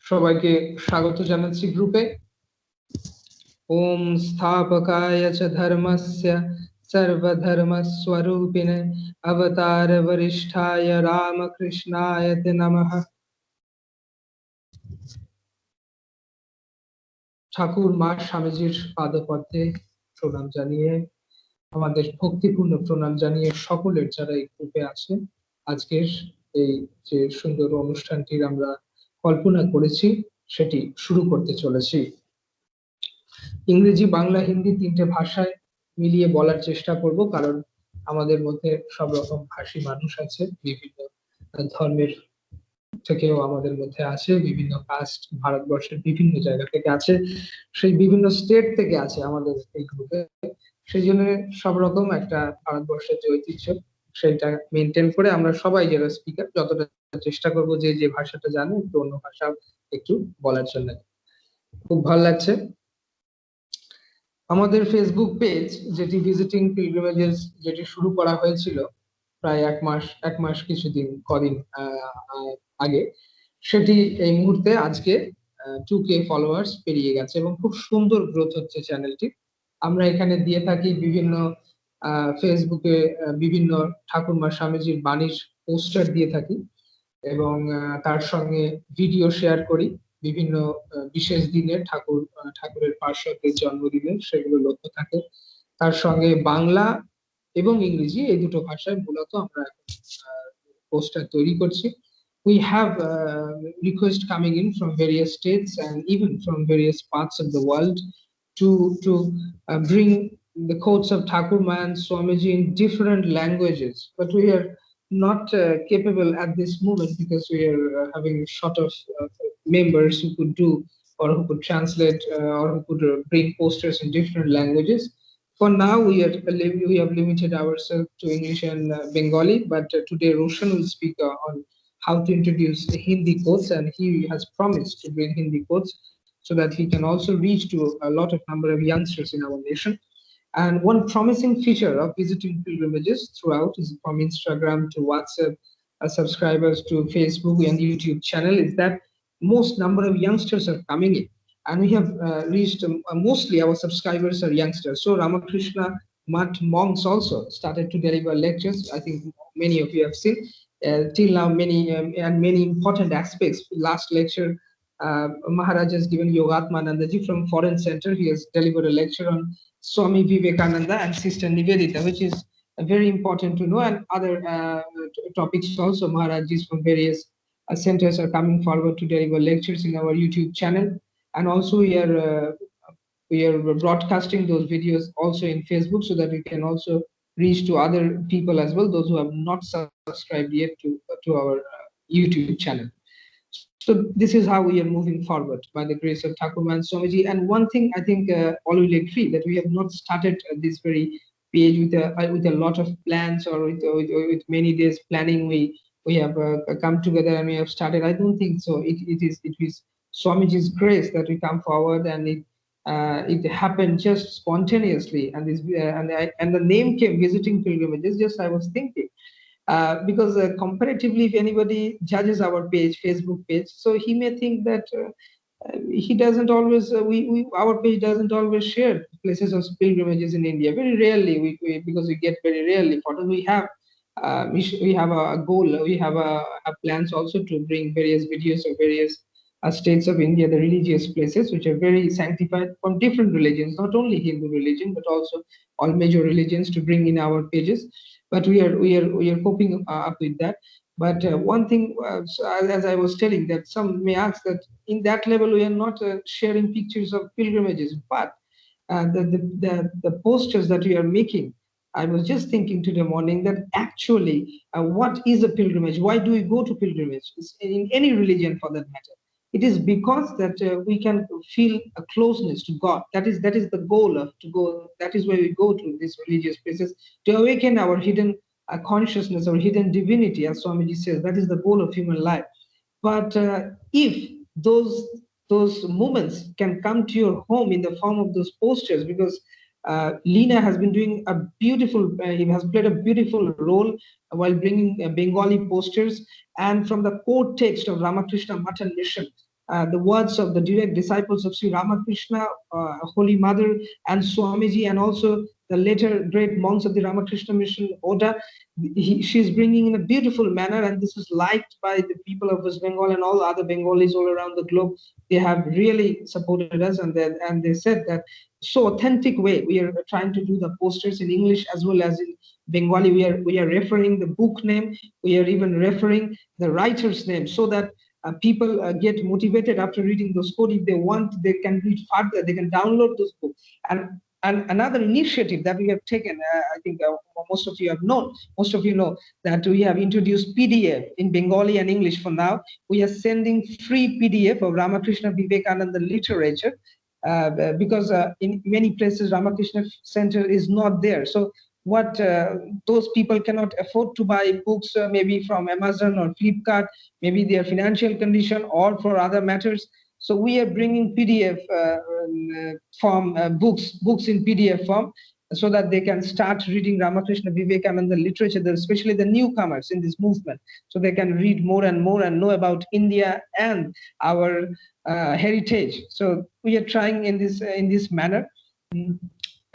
সবাইকে স্বাগত জানাচ্ছি গ্রুপে। ওম স্থাপকায় চ ধর্মস্য সর্বধর্মস্বরূপিণে অবতার বরিষ্ঠায় রামকৃষ্ণায় তে নমঃ। ঠাকুর মা স্বামীজির পাদপদ্মে প্রণাম জানিয়ে, আমাদের ভক্তিপূর্ণ প্রণাম জানিয়ে সকলের যারা এই গ্রুপে আছে, আজকের এই যে সুন্দর অনুষ্ঠানটির আমরা কল্পনা করেছি সেটি শুরু করতে চলেছি। ইংরেজি, বাংলা, হিন্দি তিনটে ভাষায় মিলিয়ে বলার চেষ্টা করব, কারণ আমাদের মধ্যে সব রকম ভাষী মানুষ আছে, বিভিন্ন ধর্মের থেকেও আমাদের মধ্যে আছে, বিভিন্ন কাস্ট ভারতবর্ষের বিভিন্ন জায়গা থেকে আছে, সেই বিভিন্ন স্টেট থেকে আছে আমাদের এই গ্রুপে। সেই জন্য সব রকম একটা ভারতবর্ষের যে ঐতিহ্য সেটা মেনটেন করে আমরা সবাই যারা স্পিকার যতটা চেষ্টা করব যে যে ভাষাটা জানে একটু অন্য ভাষা একটু বলার জন্য। খুব ভালো লাগছে। আমাদের ফেসবুক পেজ যেটি ভিজিটিং পিলগ্রিমেজেস যেটি শুরু করা হয়েছিল প্রায় এক মাস কিছুদিন কদিন আগে, সেটি এই মুহূর্তে আজকে 2K ফলোয়ার্স পেরিয়ে গেছে এবং খুব সুন্দর গ্রোথ হচ্ছে চ্যানেলটি। আমরা এখানে দিয়ে থাকি বিভিন্ন ফেসবুকে বিভিন্ন ঠাকুরমা স্বামীজির বাণীর পোস্টার দিয়ে থাকি এবং তার সঙ্গে ভিডিও শেয়ার করি বিভিন্ন বিশেষ দিনে ঠাকুরের পার্শ্বদের জন্মদিনে, সেগুলো লক্ষ্য থাকে। তার সঙ্গে বাংলা এবং ইংরেজি এই দুটো ভাষায় মূলত আমরা পোস্টার তৈরি করছি। We have requests coming in from various states and even from various parts of the world to bring the quotes of Thakurma and Swamiji in different languages, but we are not capable at this moment because we are having short of members who could do or who could translate or who could bring posters in different languages. For now, we have limited ourselves to English and Bengali, but today Roshan will speak on how to introduce the Hindi quotes, and he has promised to bring Hindi quotes so that he can also reach to a lot of number of youngsters in our nation. And one promising feature of visiting pilgrimages throughout is from Instagram to WhatsApp subscribers to Facebook and YouTube channel is that most number of youngsters are coming in, and we have reached mostly our subscribers are youngsters. So Ramakrishna Math monks also started to deliver lectures. I think many of you have seen till now many and many important aspects. Last lecture, Maharaj has given Yogatmanandaji from Foreign Center. He has delivered a lecture on Swami Vivekananda and Sister Nivedita, which is very important to know, and other topics also. Maharajis from various centers are coming forward to deliver lectures in our YouTube channel, and also we are broadcasting those videos also in Facebook so that we can also reach to other people as well, those who have not subscribed yet to our YouTube channel. So this is how we are moving forward by the grace of Thakurma and Swamiji. And one thing I think all will agree that we have not started this very page with a lot of plans or with many days planning. We have come together and we have started. I don't think so. It is Swamiji's grace that we come forward, and it happened just spontaneously. And this and the name came visiting pilgrimages. Just I was thinking because comparatively, if anybody judges our page, Facebook page, so he may think that he doesn't always our page doesn't always share places of pilgrimages in India. Very rarely, because we get very rarely photos. We have we have a goal. We have plans also to bring various videos of various states of India, the religious places which are very sanctified from different religions, not only Hindu religion but also all major religions, to bring in our pages. But we are coping up with that. But one thing, so as I was telling, that some may ask that in that level we are not sharing pictures of pilgrimages, but the posters that we are making. I was just thinking today morning that actually, what is a pilgrimage? Why do we go to pilgrimage? In any religion, for that matter, it is because that we can feel a closeness to God. That is the goal of to go. That is why we go to these religious places, to awaken our hidden consciousness, our hidden divinity, as Swamiji says. That is the goal of human life. But if those moments can come to your home in the form of those posters, because Lina has been doing a beautiful, he has played a beautiful role while bringing Bengali posters, and from the core text of Ramakrishna Math and Mission, the words of the direct disciples of Sri Ramakrishna, Holy Mother, and Swamiji, and also the later great monks of the Ramakrishna Mission, Oda. She's bringing in a beautiful manner, and this is liked by the people of West Bengal and all other Bengalis all around the globe. They have really supported us, and they said that so authentic way we are trying to do the posters in English as well as in Bengali. We are referring the book name, we are even referring the writer's name, so that people get motivated after reading those code. If they want, they can read further, they can download those books. And another initiative that we have taken, I think most of you know that we have introduced PDF in Bengali and English. For now, we are sending free PDF of Ramakrishna Vivekananda literature, because in many places Ramakrishna Center is not there. So what those people cannot afford to buy books, maybe from Amazon or Flipkart, maybe their financial condition or for other matters. So we are bringing PDF form, books in PDF form, so that they can start reading Ramakrishna Vivekananda literature, especially the newcomers in this movement, so they can read more and more and know about India and our heritage. So we are trying in this manner.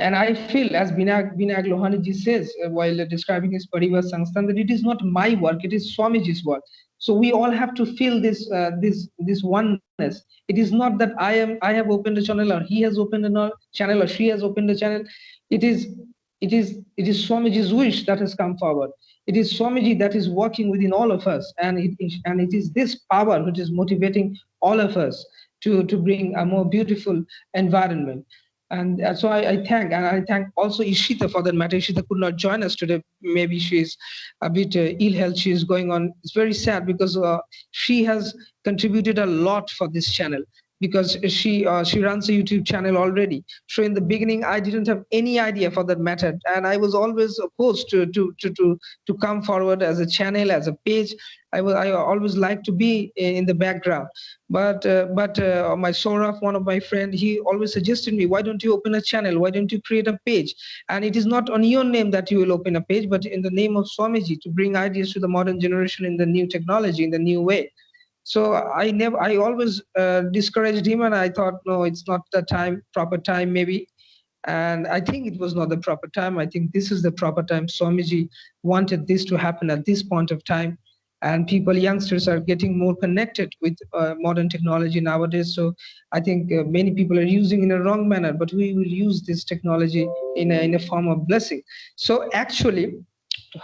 And I feel, as Binag Lohani ji says while describing his Parivar Sansthan, that it is not my work, it is Swamiji's work. So we all have to feel this oneness. It is not that I have opened a channel, or he has opened a channel, or she has opened a channel. It is Swamiji's wish that has come forward. It is Swamiji that is working within all of us, and it is this power which is motivating all of us to bring a more beautiful environment. And so I thank also Ishita for that matter. Ishita could not join us today. Maybe she's a bit ill health. She is going on. It's very sad because she has contributed a lot for this channel, because she runs a YouTube channel already. So in the beginning, I didn't have any idea for that matter, and I was always opposed to come forward as a channel, as a page. I always like to be in the background. But my Saurabh, one of my friends, he always suggested me, why don't you open a channel? Why don't you create a page? And it is not on your name that you will open a page, but in the name of Swamiji, to bring ideas to the modern generation in the new technology, in the new way. So I always discouraged him, and I thought, no, it's not the proper time maybe. And I think it was not the proper time. I think this is the proper time. Swamiji wanted this to happen at this point of time. And youngsters are getting more connected with modern technology nowadays. So I think many people are using in a wrong manner, but we will use this technology in a form of blessing. So actually,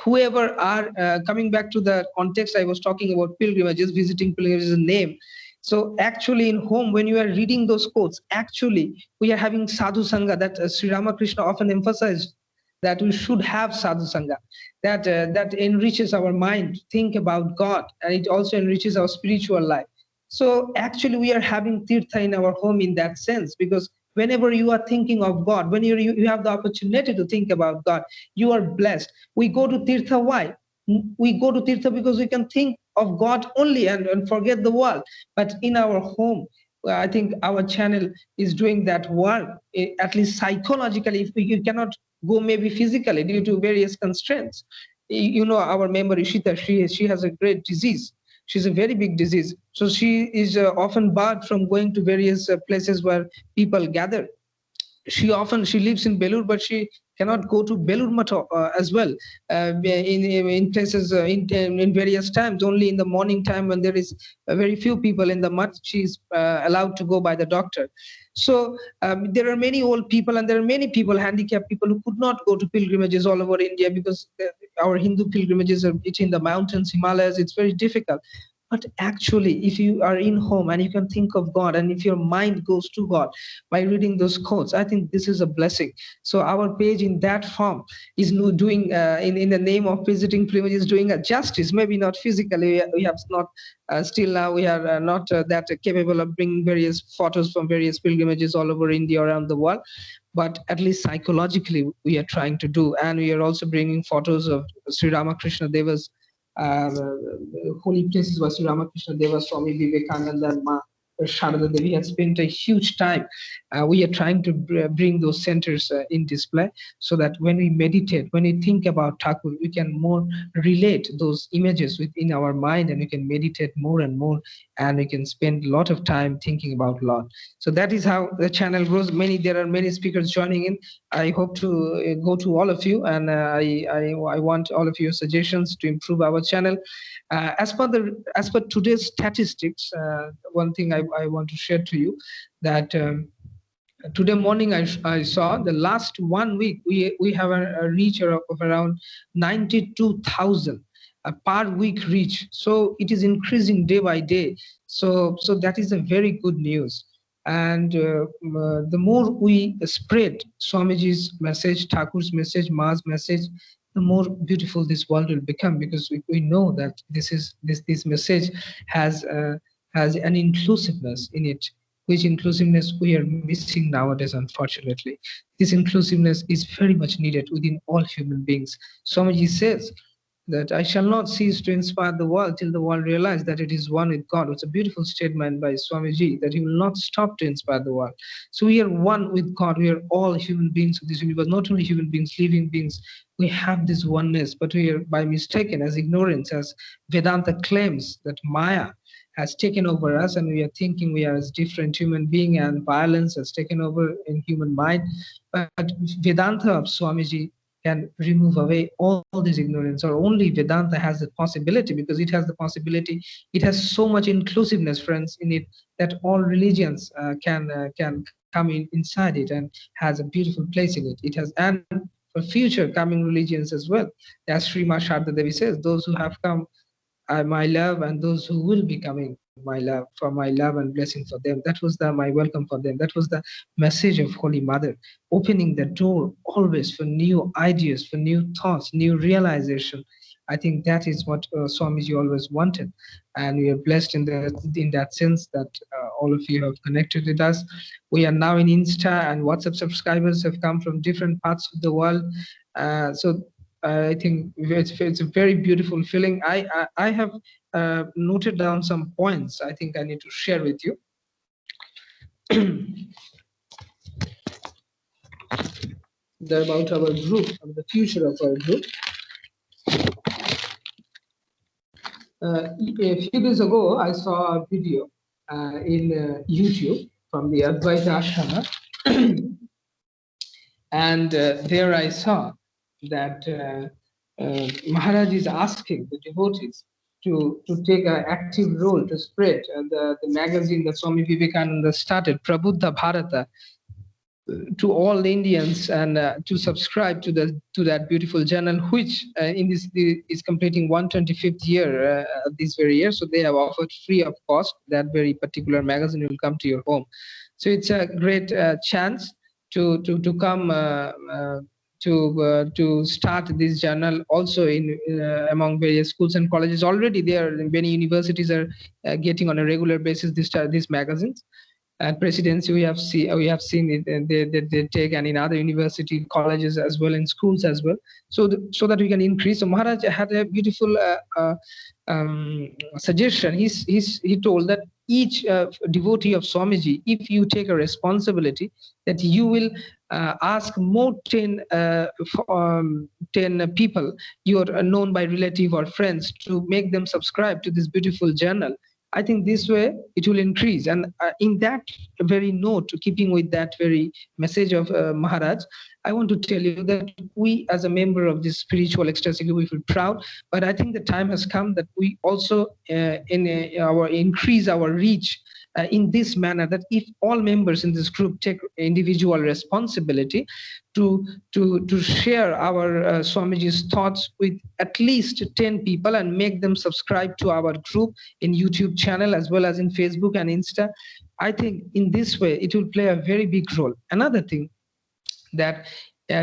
whoever are coming back to the context I was talking about, pilgrimages, visiting pilgrimages is a name. So actually in home, when you are reading those quotes, actually we are having sadhu sangha, that Sri Ramakrishna often emphasized, that we should have sadhu sangha, that enriches our mind, think about God, and it also enriches our spiritual life. So actually we are having tirtha in our home in that sense, because whenever you are thinking of God, when you have the opportunity to think about God, you are blessed. We go to tirtha. Why? We go to tirtha because we can think of God only and forget the world. But in our home, I think our channel is doing that work, at least psychologically. If you cannot go maybe physically due to various constraints. You know, our member Ishita, she has a great disease. She's a very big disease. So she is often barred from going to various places where people gather. She lives in Belur, but she cannot go to Belur Math as well, in places in various times. Only in the morning time, when there is very few people in the Math, she is allowed to go by the doctor. So there are many old people, and there are many people, handicapped people, who could not go to pilgrimages all over India, because our Hindu pilgrimages are in the mountains, Himalayas. It's very difficult. But actually, if you are in home and you can think of God, and if your mind goes to God by reading those quotes, I think this is a blessing. So our page in that form is doing, in the name of visiting pilgrimages, is doing a justice. Maybe not physically, we have not, still now we are not that capable of bringing various photos from various pilgrimages all over India, around the world. But at least psychologically, we are trying to do. And we are also bringing photos of Sri Ramakrishna Deva's holy places, where Sri Ramakrishna Deva, Swami Vivekananda, and Ma Sharada Devi had spent a huge time. We are trying to bring those centers in display, so that when we meditate, when we think about Thakur, we can more relate those images within our mind, and we can meditate more and more and we can spend a lot of time thinking about a lot. So that is how the channel grows. There are many speakers joining in. I hope to go to all of you, and I want all of your suggestions to improve our channel. As per today's statistics, one thing I want to share to you that. Today morning I saw the last 1 week we have a reach of around 92,000 per week reach. So it is increasing day by day. So that is a very good news. And the more we spread Swamiji's message, Thakur's message, Ma's message, the more beautiful this world will become, because we know that this message has an inclusiveness in it, which inclusiveness we are missing nowadays, unfortunately. This inclusiveness is very much needed within all human beings. Swamiji says that I shall not cease to inspire the world till the world realize that it is one with God. It's a beautiful statement by Swamiji, that he will not stop to inspire the world. So we are one with God. We are all human beings of this universe, not only human beings, living beings. We have this oneness, but we are by mistaken, as ignorance, as Vedanta claims that Maya has taken over us, and we are thinking we are as different human being, and violence has taken over in human mind. But Vedanta of Swamiji can remove away all this ignorance, or only Vedanta has the possibility, because it has the possibility. It has so much inclusiveness, friends, in it, that all religions can come inside it, and has a beautiful place in it. It has, and for future coming religions as well. As Sri Sharda Devi says, those who have come my love, and those who will be coming, my love, for my love and blessing for them. That was my welcome for them. That was the message of Holy Mother, opening the door always for new ideas, for new thoughts, new realization. I think that is what Swamiji always wanted, and we are blessed in that sense that all of you have connected with us. We are now in Insta, and WhatsApp subscribers have come from different parts of the world. So I think it's a very beautiful feeling. I have noted down some points I think I need to share with you. They're about our group, about the future of our group. A few days ago, I saw a video in YouTube from the Advaita Ashrama, and there I saw that Maharaj is asking the devotees to take an active role to spread the magazine that Swami Vivekananda started, Prabuddha Bharata, to all Indians, and to subscribe to that beautiful journal, which in this is completing 125th year this very year. So they have offered free of cost. That very particular magazine will come to your home. So it's a great chance to come to start this journal also in among various schools and colleges. Already there, many universities are getting on a regular basis these magazines. At Presidency, we have seen it, and they take, and in other university colleges as well, in schools as well, so that we can increase. So Maharaj had a beautiful suggestion. He told that each devotee of Swamiji, if you take a responsibility, that you will ask more 10 people you are known by relative or friends, to make them subscribe to this beautiful journal. I think this way it will increase. And in that very note, keeping with that very message of Maharaj, I want to tell you that we, as a member of this spiritual ecstasy, we feel proud. But I think the time has come that we also increase our reach in this manner, that if all members in this group take individual responsibility to share our Swamiji's thoughts with at least 10 people, and make them subscribe to our group in YouTube channel as well as in Facebook and Insta, I think in this way it will play a very big role. Another thing, that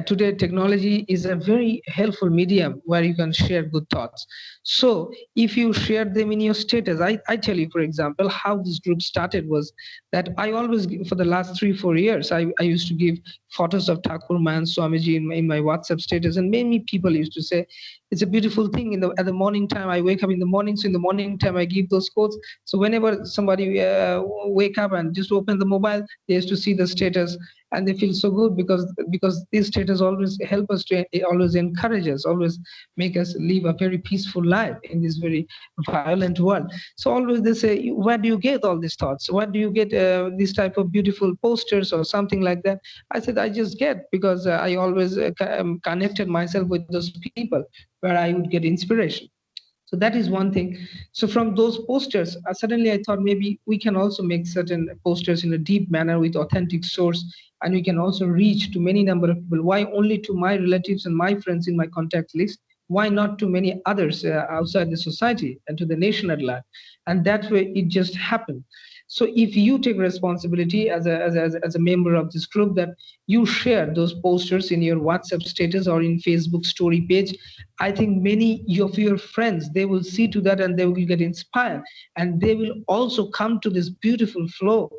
today technology is a very helpful medium where you can share good thoughts. So if you share them in your status, I tell you, for example, how this group started was that I always give, for the last 3-4 years, I used to give photos of Thakur Man Swamiji in my WhatsApp status, and many people used to say it's a beautiful thing. At the morning time, I wake up in the morning, so in the morning time I give those quotes. So whenever somebody wake up and just open the mobile, they used to see the status, and they feel so good because these status always help us to always encourage us, always make us live a very peaceful life in this very violent world. So always they say, where do you get all these thoughts? Where do you get this type of beautiful posters or something like that? I said, I just get because I always connected myself with those people where I would get inspiration. So that is one thing. So from those posters, suddenly I thought maybe we can also make certain posters in a deep manner with authentic source, and we can also reach to many number of people. Why only to my relatives and my friends in my contact list? Why not to many others outside the society and to the nation at large? And that way it just happened. So if you take responsibility as a member of this group, that you share those posters in your WhatsApp status or in Facebook story page, I think many of your friends, they will see to that and they will get inspired, and they will also come to this beautiful flow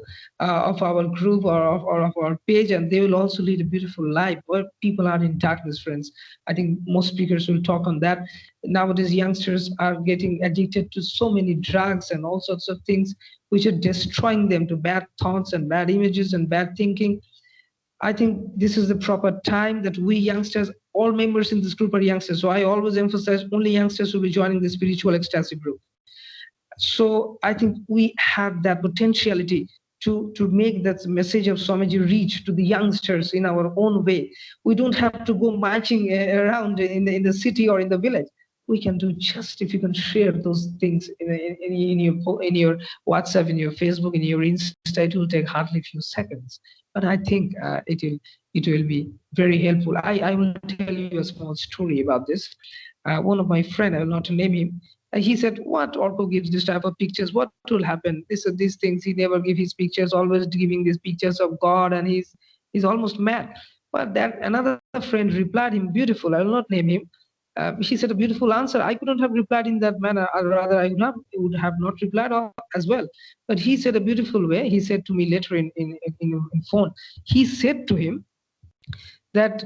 of our group or of our page, and they will also lead a beautiful life where people are in darkness, friends. I think most speakers will talk on that. Nowadays, youngsters are getting addicted to so many drugs and all sorts of things which are destroying them to bad thoughts and bad images and bad thinking. I think this is the proper time that we youngsters, all members in this group are youngsters. So I always emphasize only youngsters will be joining the spiritual ecstasy group. So I think we have that potentiality to make that message of Swamiji reach to the youngsters in our own way. We don't have to go marching around in the city or in the village. We can do just if you can share those things in your WhatsApp, in your Facebook, in your Insta. It will take hardly a few seconds, but I think it will be very helpful. I will tell you a small story about this. One of my friend, I will not name him, he said, what Orko gives this type of pictures? What will happen? These things. He never give his pictures, always giving these pictures of God, and he's almost mad. But that another friend replied him beautiful. I will not name him. He said a beautiful answer. I couldn't have replied in that manner, or rather, I would have not replied as well. But he said a beautiful way. He said to me later in phone. He said to him that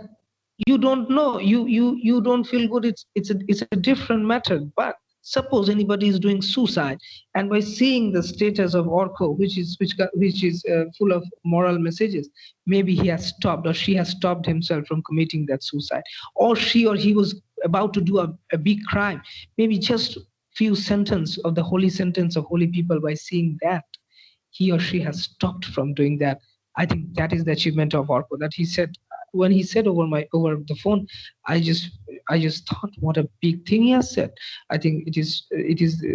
you don't know, you don't feel good, it's a different matter. But suppose anybody is doing suicide, and by seeing the status of Orko, which is full of moral messages, maybe he has stopped or she has stopped himself from committing that suicide, or she or he was about to do a big crime. Maybe just few sentence of the holy sentence of holy people, by seeing that, he or she has stopped from doing that. I think that is the achievement of Orko. That he said, when he said over the phone, I just thought, what a big thing he has said. I think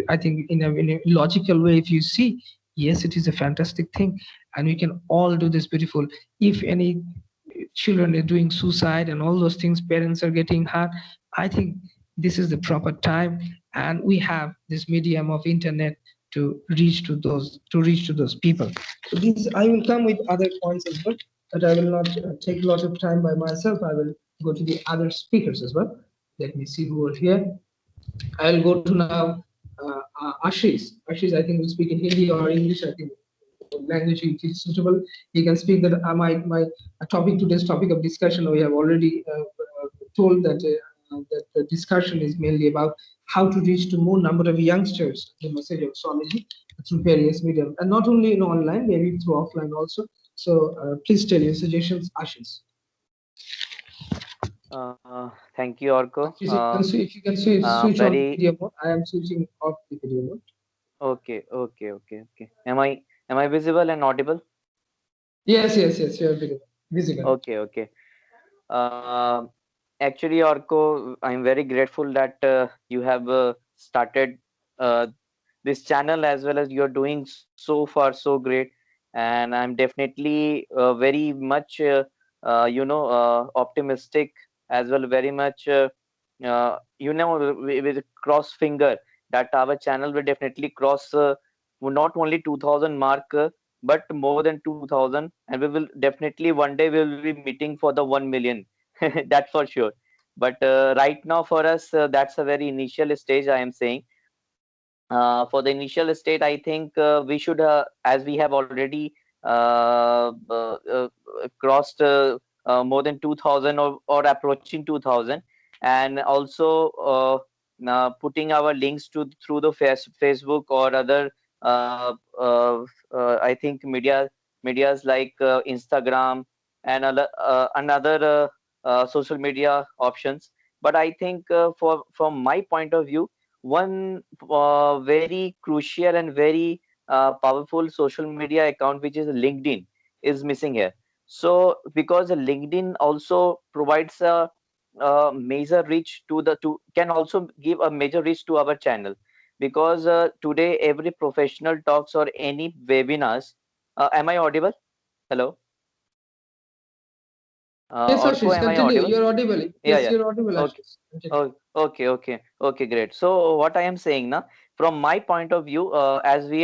I think in a logical way, if you see, yes, it is a fantastic thing, and we can all do this beautiful. If any children are doing suicide and all those things, parents are getting hurt, I think this is the proper time, and we have this medium of internet to reach to those people. So these, I will come with other points as well, but I will not take a lot of time by myself. I will go to the other speakers as well. Let me see who are here. I'll go to now Ashish. Ashish, I think will speak in Hindi or English. I think language which is suitable. He can speak that my topic, today's topic of discussion, we have already told that the discussion is mainly about how to reach to more number of youngsters the message of Swamiji through various medium, and not only in online, maybe through offline also. So please tell your suggestions, Ashish. Thank you, Orko. Ashish, if you can switch on Very video mode. I am switching off the video mode. okay, okay, okay, okay. Am I visible and audible? Yes, you are visible. Okay, okay. Uh, Actually, Orko, I'm very grateful that you have started uh, this channel, as well as you're doing so far so great, and I'm definitely very much optimistic, as well, very much with cross finger that our channel will definitely cross not only 2000 mark, but more than 2000, and we will definitely one day we will be meeting for the 1 million. That's for sure. But right now for us, that's a very initial stage, I am saying. For the initial state, I think we should, as we have already crossed more than 2000, or approaching 2000, and also putting our links to through the Facebook or other, I think medias like Instagram, and another social media options. But I think from my point of view, one very crucial and very powerful social media account, which is LinkedIn, is missing here. So because LinkedIn also provides a major reach to the to can also give a major reach to our channel, because today every professional talks or any webinars. Am I audible? Hello, Yes, Orko, Ashish, am I continue. audible? You're audible. Yeah, Yes, yeah. you're audible, Okay. Ashish. Continue. Oh, okay, great. So what I am saying now, from my point of view, as we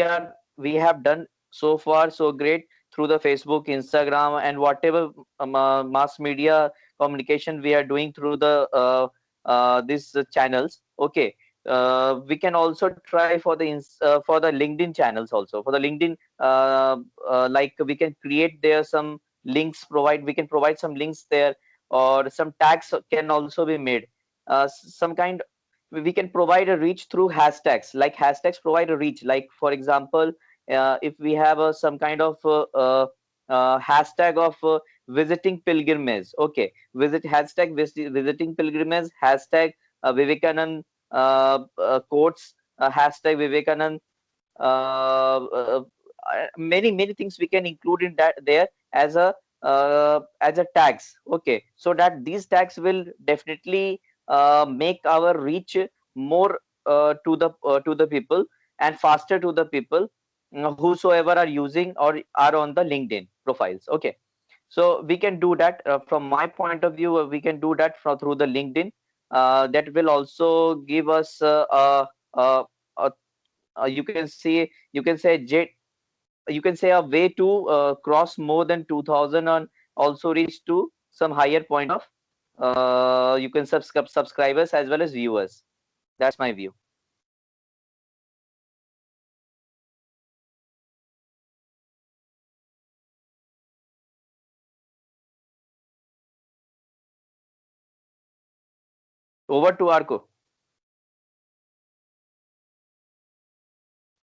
have done so far so great through the Facebook, Instagram, and whatever mass media communication we are doing through the these channels. Okay, we can also try for the for the LinkedIn channels also. For the LinkedIn, like we can create there some links. We can provide some links there, or some tags can also be made. Some kind, we can provide a reach through hashtags. Like hashtags provide a reach, like for example, if we have some kind of hashtag of visiting pilgrimage. Okay, visiting pilgrimage, hashtag Vivekanand quotes, hashtag Vivekanand, many things we can include in that there as a tags. Okay, so that these tags will definitely make our reach more to the people, and faster to the people whosoever are using or are on the LinkedIn profiles. Okay, so we can do that. From my point of view, we can do that through the LinkedIn. That will also give us uh, uh, you can say you can say a way to cross more than 2000 and also reach to some higher point of you can subscribers as well as viewers. That's my view. Over to Arko.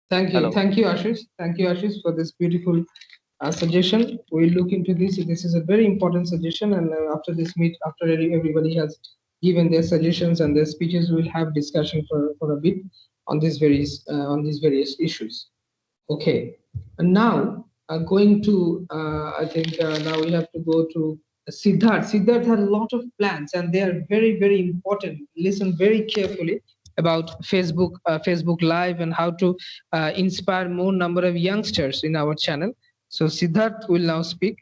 Hello. Thank you, Ashish. Thank you, Ashish, for this beautiful suggestion. We'll look into this. This is a very important suggestion, and after this meet, after everybody has given their suggestions and their speeches, we'll have discussion for a bit on these various issues. Okay, and now going to I think now we have to go to Siddharth. Siddharth had a lot of plans, and they are very important. Listen very carefully about Facebook Live and how to inspire more number of youngsters in our channel. So Siddharth will now speak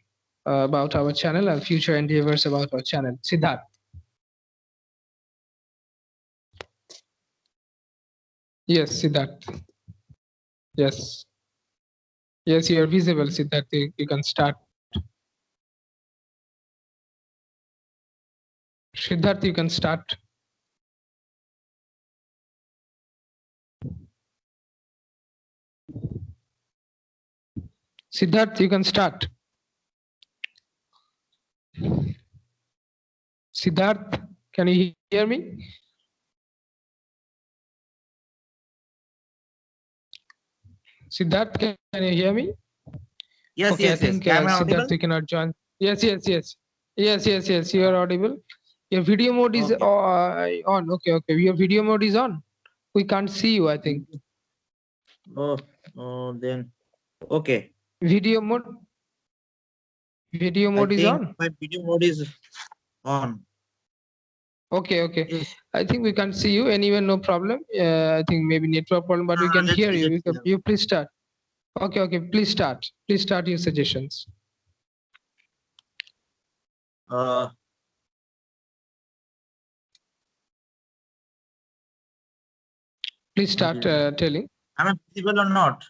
about our channel and future endeavors about our channel. Siddharth. Yes, Siddharth. Yes. Yes, you are visible, Siddharth. You can start. Siddharth, you can start. Siddharth, you can start. Siddharth, can you hear me? Siddharth, can you hear me? Yes, Okay, I yes, yes. think Am I audible? Siddharth, you cannot join. Yes. You are audible. Your video mode is Okay. on. Okay. Your video mode is on. We can't see you, I think. Oh, then okay. Video mode. Video I mode is think on. my video mode is on. Okay. Yes. I think we can't see you. Anyway, no problem. I think maybe network problem, but we can Let's hear see. you. Let's see. You please start. Okay. Please start. Please start your suggestions. Uh, Please start telling. am I visible or not?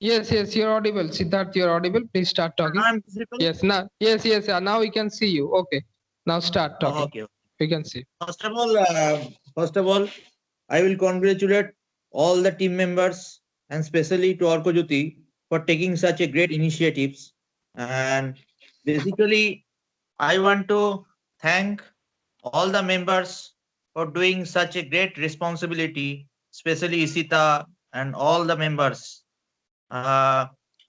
Yes, you're audible. Siddharth, you're audible. Please start talking. Am I visible? Yes, now. Yes. Now we can see you. Okay. Now start talking. Okay. We can see. First of all, I will congratulate all the team members and especially to Orko Jyoti for taking such a great initiatives. And basically, I want to thank all the members for doing such a great responsibility, especially Isita and all the members. Uh,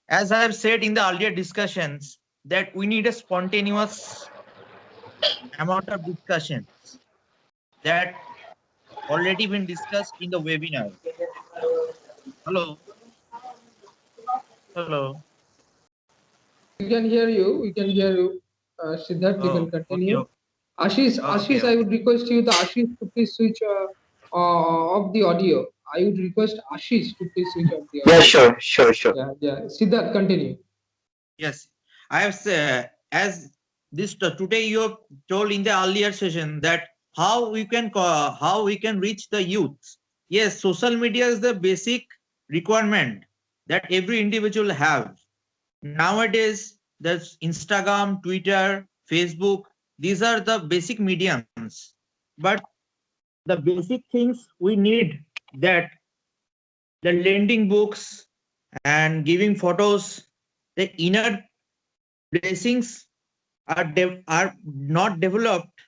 as I have said in the earlier discussions, that we need a spontaneous amount of discussions that already been discussed in the webinar. Hello. Hello. We can hear you. We can hear you. Siddharth, you Oh, can okay. continue. Ashish, Okay. I would request you, the Ashish, to please switch off the audio. I would request Ashish to please switch off the Yeah, audio. sure. Yeah, yeah. Siddharth, continue. Yes. I have said, as this today you have told in the earlier session that how we can reach the youth. Yes, social media is the basic requirement that every individual have. Nowadays, there's Instagram, Twitter, Facebook. These are the basic mediums. But the basic things we need, that the lending books and giving photos, the inner blessings are not developed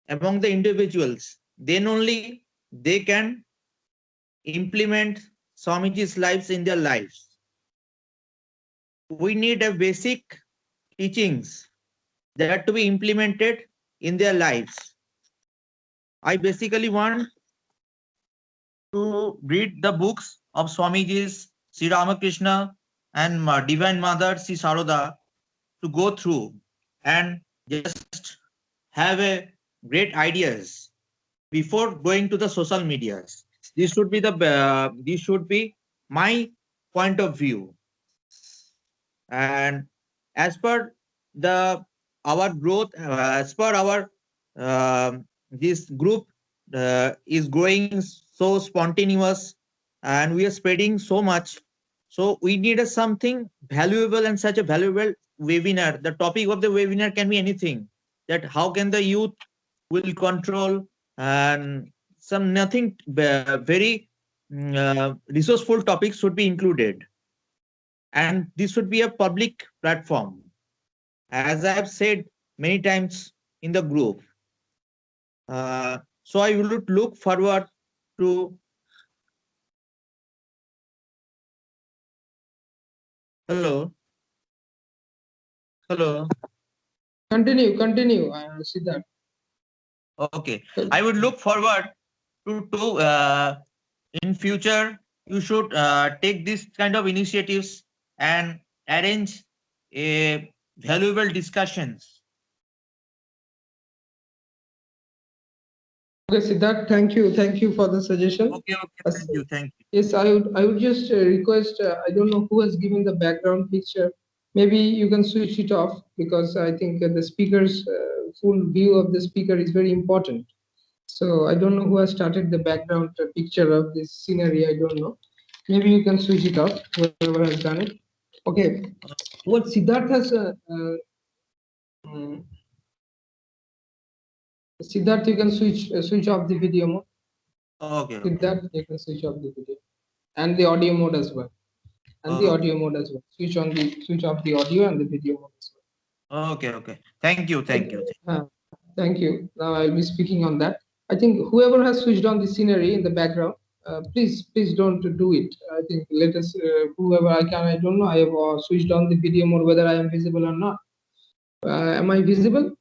among the individuals. Then only they can implement Swamiji's lives in their lives. We need a basic teachings that to be implemented in their lives. I basically want to read the books of Swamiji's, Sri Ramakrishna and Divine Mother Sri Saroda, to go through and just have a great ideas before going to the social medias. This should be my point of view. And as per the our growth, as per our this group is growing so spontaneous, and we are spreading so much. So we need a something valuable and such a valuable webinar. The topic of the webinar can be anything. That how can the youth will control, and some nothing very resourceful topics should be included, and this should be a public platform, as I have said many times in the group. So I would look forward to. Hello. Hello. Continue, Siddharth. Okay. I would look forward to in future you should take this kind of initiatives and arrange a valuable discussions. Okay, Siddharth, thank you for the suggestion. Okay. Thank you. Thank you. Yes, I would just request. I don't know who has given the background picture. Maybe you can switch it off, because I think the speaker's full view of the speaker is very important. So I don't know who has started the background picture of this scenery. I don't know. Maybe you can switch it off. Whoever has done it. Okay. What Siddharth has. Mm, Siddharth, you can switch off the video mode. Okay. Siddharth, you can switch off the video and the audio mode as well. And the audio mode as well. Switch off the audio and the video mode as well. Okay. Thank you. Thank you. Now I'll be speaking on that. I think whoever has switched on the scenery in the background, please don't do it. I think let us, whoever I don't know, I have switched on the video mode, whether I am visible or not. Am I visible?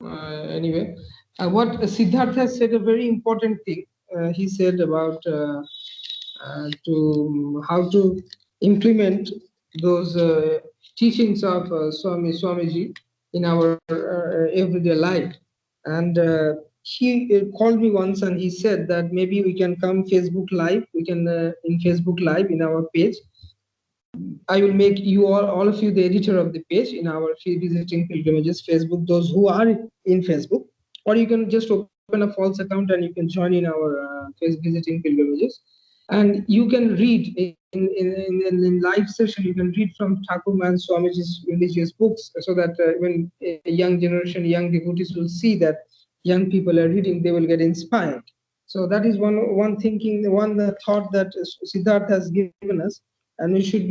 Anyway, what Siddharth has said, a very important thing. He said about to how to implement those teachings of Swamiji in our everyday life. And he called me once and he said that maybe we can come Facebook Live. We can in Facebook Live in our page. I will make you all of you the editor of the page in our Visiting Pilgrimages Facebook, those who are in Facebook, or you can just open a false account and you can join in our Visiting Pilgrimages, and you can read in live session. You can read from Thakur Man Swamiji's religious books, so that when a young generation, young devotees will see that young people are reading, they will get inspired. So that is one thinking, the thought that Siddharth has given us, and we should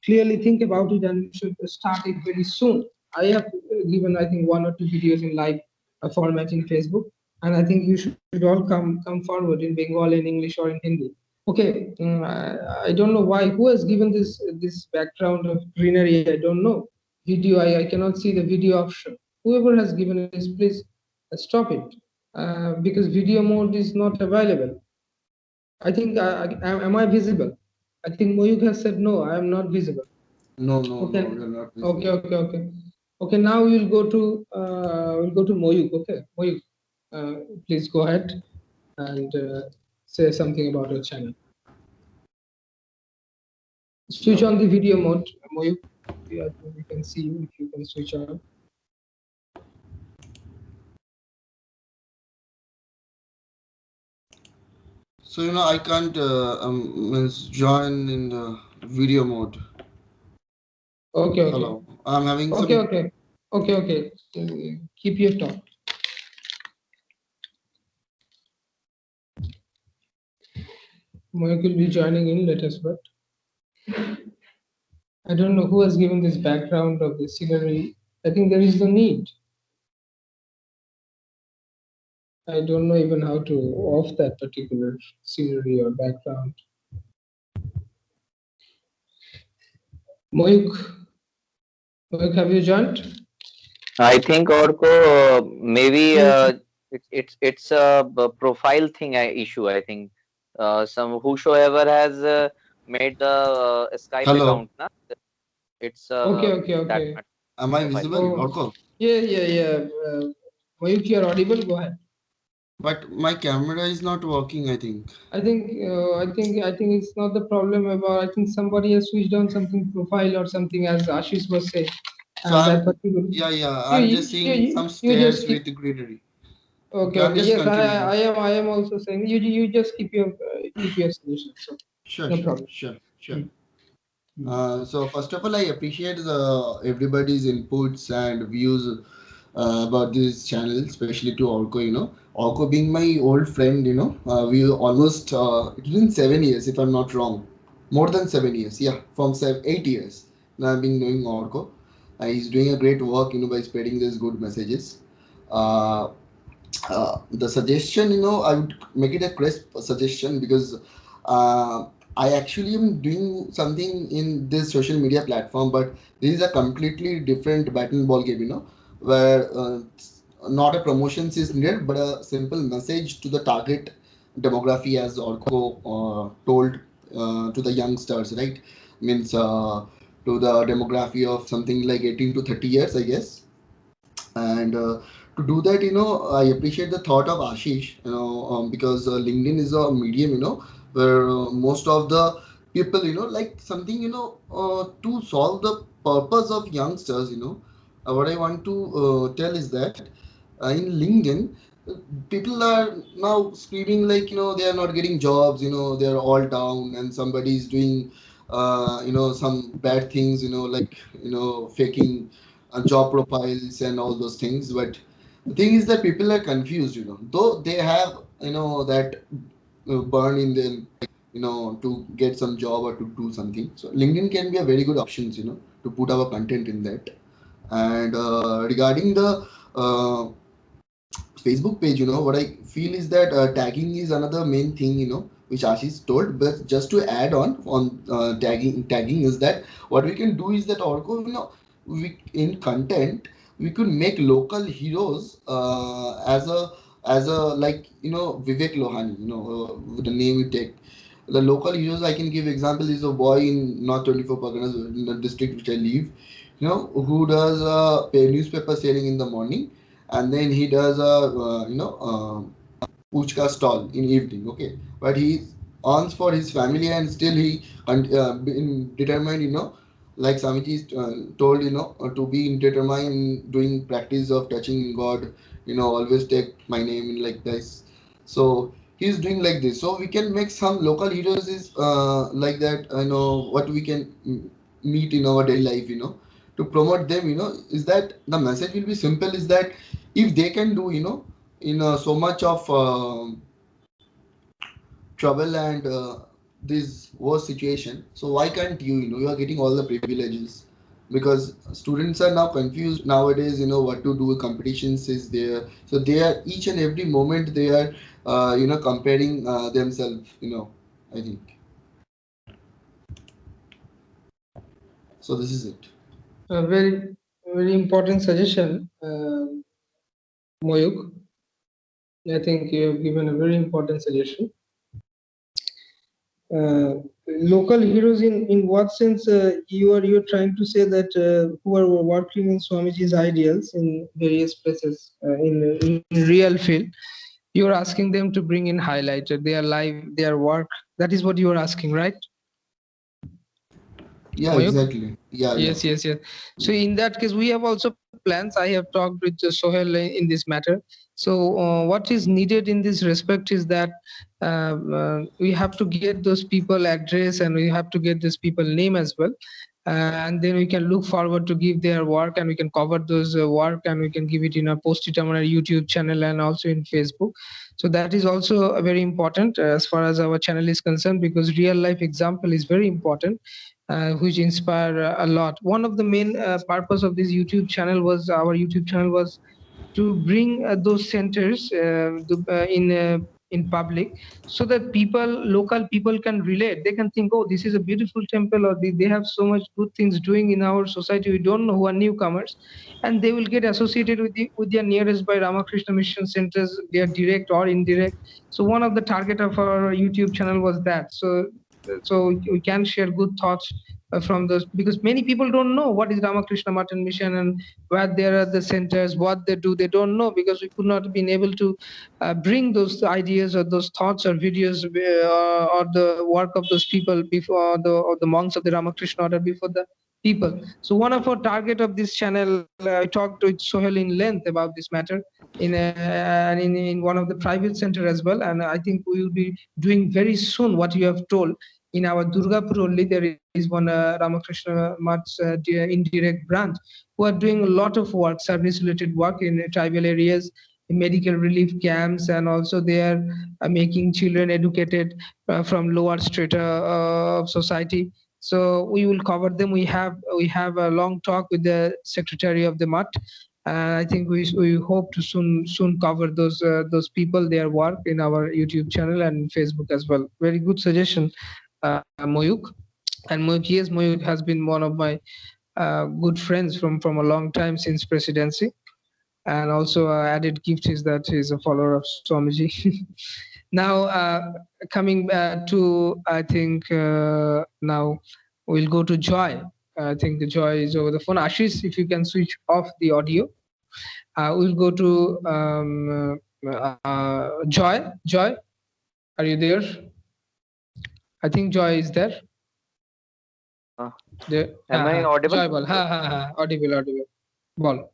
clearly think about it, and we should start it very soon. I have given, I think, 1 or 2 videos in live format in Facebook, and I think you should all come forward in Bengali, in English, or in Hindi. Okay, I don't know why. Who has given this background of greenery? I don't know. Video. I cannot see the video option. Whoever has given this, please stop it. Because video mode is not available. I think. Am I visible? I think Moyuk has said no. I am not visible. No, no, Okay. no, you're not visible. Okay. Okay. Now we'll go to Moyuk. Okay, Moyuk. Please go ahead and say something about your channel. Switch on the video mode, Moyuk. Yeah, we can see you if you can switch on. So I can't join in the video mode. Okay. Hello, I'm having some. Okay. Keep your talk. Moyuk will be joining in. Let us wait. I don't know who has given this background of the scenery. I think there is no need. I don't know even how to off that particular scenery or background. Moyuk, have you joined? I think Orko maybe it's a profile thing issue. I think some whosoever has made the Skype Hello. account, na? It's Okay. that Am I profile. visible, Oh. Orko? Yeah. Moyuk, you are audible. Go ahead. But my camera is not working, I think. I think it's not the problem about. I think somebody has switched on something profile or something, as Ashish was saying. So That particular. I'm just seeing some you just stairs keep. with greenery. Okay. I'm just Yes, continuing. I am also saying you just keep your solution. So no problem. Sure. So first of all, I appreciate everybody's inputs and views about this channel, especially to Orko. Orko being my old friend. We almost it's been 7 years, if I'm not wrong, more than 7 years. Yeah, from 8 years. Now I've been knowing Orko. He's doing a great work, by spreading these good messages. Uh, the suggestion, I would make it a crisp suggestion because I actually am doing something in this social media platform, but this is a completely different bat and ball game, where not a promotions is needed, but a simple message to the target demography, as Orko told to the youngsters, right? Means to the demography of something like 18 to 30 years, I guess. And to do that, I appreciate the thought of Ashish, because LinkedIn is a medium, where most of the people, like something, to solve the purpose of youngsters, what I want to tell is that in LinkedIn, people are now screaming like, they are not getting jobs, they are all down, and somebody is doing, some bad things, like, faking job profiles and all those things. But the thing is that people are confused, though they have, that burn in them, to get some job or to do something. So LinkedIn can be a very good options, to put our content in that. And regarding the Facebook page, what I feel is that tagging is another main thing, which Ashish told. But just to add on tagging is that what we can do is that Orko, we in content we could make local heroes as a like Vivek Lohani, with the name we take. The local heroes I can give example is a boy in North 24 Parganas, in the district which I live, who does newspaper selling in the morning, and then he does a puchka stall in evening. Okay, but he earns for his family, and still he been determined, like Swamiji told, to be determined in doing practice of touching God, always take my name in like this. So he's doing like this. So we can make some local heroes is like that. What we can meet in our daily life, to promote them, is that the message will be simple, is that if they can do, in so much of trouble and this worst situation, so why can't you, you are getting all the privileges, because students are now confused nowadays, what to do. Competitions is there, so they are each and every moment they are comparing themselves, I think. So this is it. A very, very important suggestion, Moyuk. I think you have given a very important suggestion. Local heroes in what sense you're trying to say that who are working in Swamiji's ideals in various places in real field, you're asking them to bring in highlighted their life, their work. That is what you are asking, right? Yeah, Mayuk? exactly. Yeah, Yes, yeah. yes, yes. So in that case, we have also plans. I have talked with Sohel in this matter. So what is needed in this respect is that we have to get those people address and we have to get those people name as well. And then we can look forward to give their work and we can cover those work and we can give it in a post it on our YouTube channel and also in Facebook. So that is also very important as far as our channel is concerned, because real life example is very important, which inspire a lot. One of the main purpose of this YouTube channel was to bring those centers in public, so that local people can relate. They can think, oh, this is a beautiful temple, or they have so much good things doing in our society. We don't know, who are newcomers, and they will get associated with their nearest by Ramakrishna Mission centers, they are direct or indirect. So one of the target of our YouTube channel was that. So we can share good thoughts from those, because many people don't know what is Ramakrishna Mission and where there are the centers, what they do. They don't know, because we could not been able to bring those ideas or those thoughts or videos or the work of those people before the monks of the Ramakrishna order before the people. So one of our target of this channel, I talked with Sohel in length about this matter in one of the private center as well, and I think we will be doing very soon what you have told. In our Durgapur only, there is one Ramakrishna Math's indirect branch who are doing a lot of work, service-related work in tribal areas, in medical relief camps, and also they are making children educated from lower strata of society. So we will cover them. We have a long talk with the secretary of the Math. I think we hope to soon cover those people, their work in our YouTube channel and Facebook as well. Very good suggestion, Moyuk. And Moyuk, yes, Moyuk has been one of my good friends from a long time since presidency. And also added gift is that he's a follower of Swamiji. Now coming to, I think now we'll go to Joy. I think the Joy is over the phone. Ashish, if you can switch off the audio. We'll go to Joy. Joy, are you there? I think Joy is there. There. Am I audible? Joy, bol. Audible. Bol.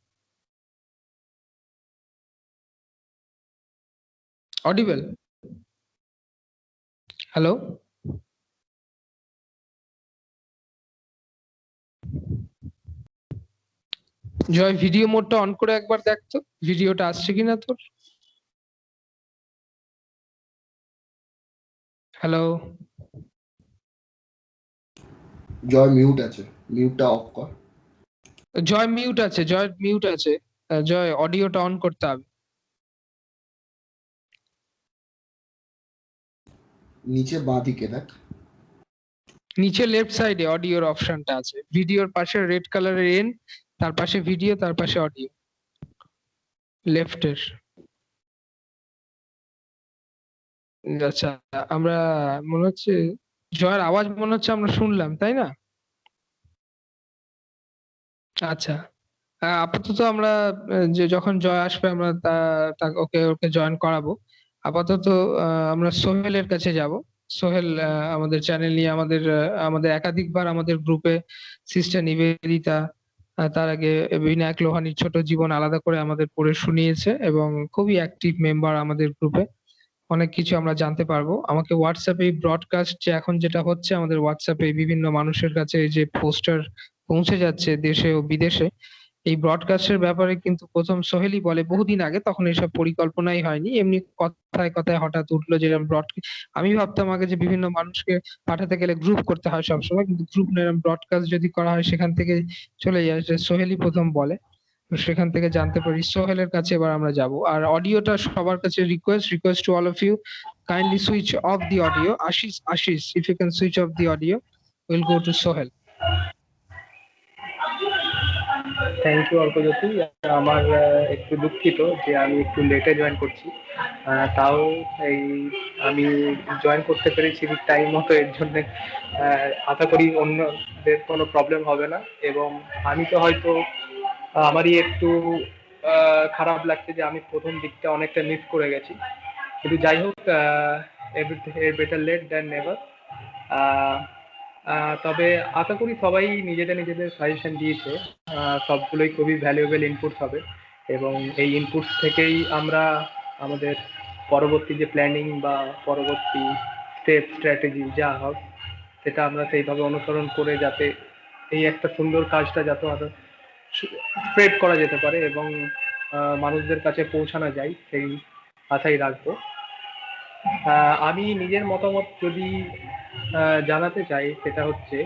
Audible. Hello. জয় video মোডটা on করে একবার দেখ তো ভিডিওটা আসছে কিনা তোর। হ্যালো জয় মিউট আছে, মিউটটা অফ কর। জয় মিউট আছে, জয় অডিওটা অন করতে হবে। নিচে বাঁ দিকে দেখ, নিচে লেফট সাইডে অডিওর অপশনটা আছে, ভিডিওর পাশে রেড কালারের এন, তার পাশে ভিডিও, তার পাশে অডিও, লেফটের। আচ্ছা, আমরা মনে হচ্ছে জয়ের আওয়াজ মনে হচ্ছে আমরা শুনলাম, তাই না? আচ্ছা, আপাতত আমরা যে যখন জয় আসবে আমরা ওকে জয়েন করাবো। আপাতত আমরা সোহেলের কাছে যাব। সোহেল আমাদের চ্যানেল নিয়ে আমাদের একাধিকবার আমাদের গ্রুপে সিস্টার নিবেদিতা, তার আগে বিনায়ক লোহানির ছোট জীবন আলাদা করে আমাদের পড়ে শুনিয়েছে এবং খুবই অ্যাক্টিভ মেম্বার আমাদের গ্রুপে। অনেক কিছু আমরা জানতে পারবো। আমাকে হোয়াটসঅ্যাপে ব্রডকাস্ট যে এখন যেটা হচ্ছে আমাদের হোয়াটসঅ্যাপে বিভিন্ন মানুষের কাছে যে পোস্টার পৌঁছে যাচ্ছে দেশে ও বিদেশে, এই ব্রডকাস্টের ব্যাপারে কিন্তু প্রথম সোহেলই বলে বহুদিন আগে, তখন এসব পরিকল্পনাই হয়নি, এমনি কথায় কথায় হঠাৎ উঠলো যে আমি ভাবতাম আগে যে বিভিন্ন মানুষকে পাঠাতে গেলে গ্রুপ করতে হয় সবসময়, কিন্তু গ্রুপ ব্রডকাস্ট যদি করা হয় সেখান থেকে চলে যায়। সোহেলই প্রথম বলে, সেখান থেকে জানতে পারি। সোহেলের কাছে এবার আমরা যাব। আর অডিওটা সবার কাছে request to all of you, kindly switch off the audio. Ashish, if you can switch off the audio, we'll go to Sohel. Thank you Arkajyoti. আমার একটু দুঃখিত যে আমি একটু লেটে জয়েন করছি, তাও এই আমি জয়েন করতে পেরেছি টাইম মতো, এর জন্য আশা করি অন্যদের কোনো প্রবলেম হবে না। এবং আমি তো হয়তো আমারই একটু খারাপ লাগছে যে আমি প্রথম দিকটা অনেকটা মিস করে গেছি, কিন্তু যাই হোক, বেটার লেট দ্যান নেভার। তবে আশা করি সবাই নিজেদের সাজেশন দিয়েছে, সবগুলোই খুবই ভ্যালুয়েবল ইনপুটস হবে, এবং এই ইনপুটস থেকেই আমরা আমাদের পরবর্তী যে প্ল্যানিং বা পরবর্তী স্টেপ স্ট্র্যাটেজি যা হোক সেটা আমরা সেইভাবে অনুসরণ করে যাতে এই একটা সুন্দর কাজটা যাতে আরো স্প্রেড করা যেতে পারে এবং মানুষদের কাছে পৌঁছানো যায় সেই আশাই রাখবো। আমি নিজের মতামত যদি জানাতে চাই, সেটা হচ্ছে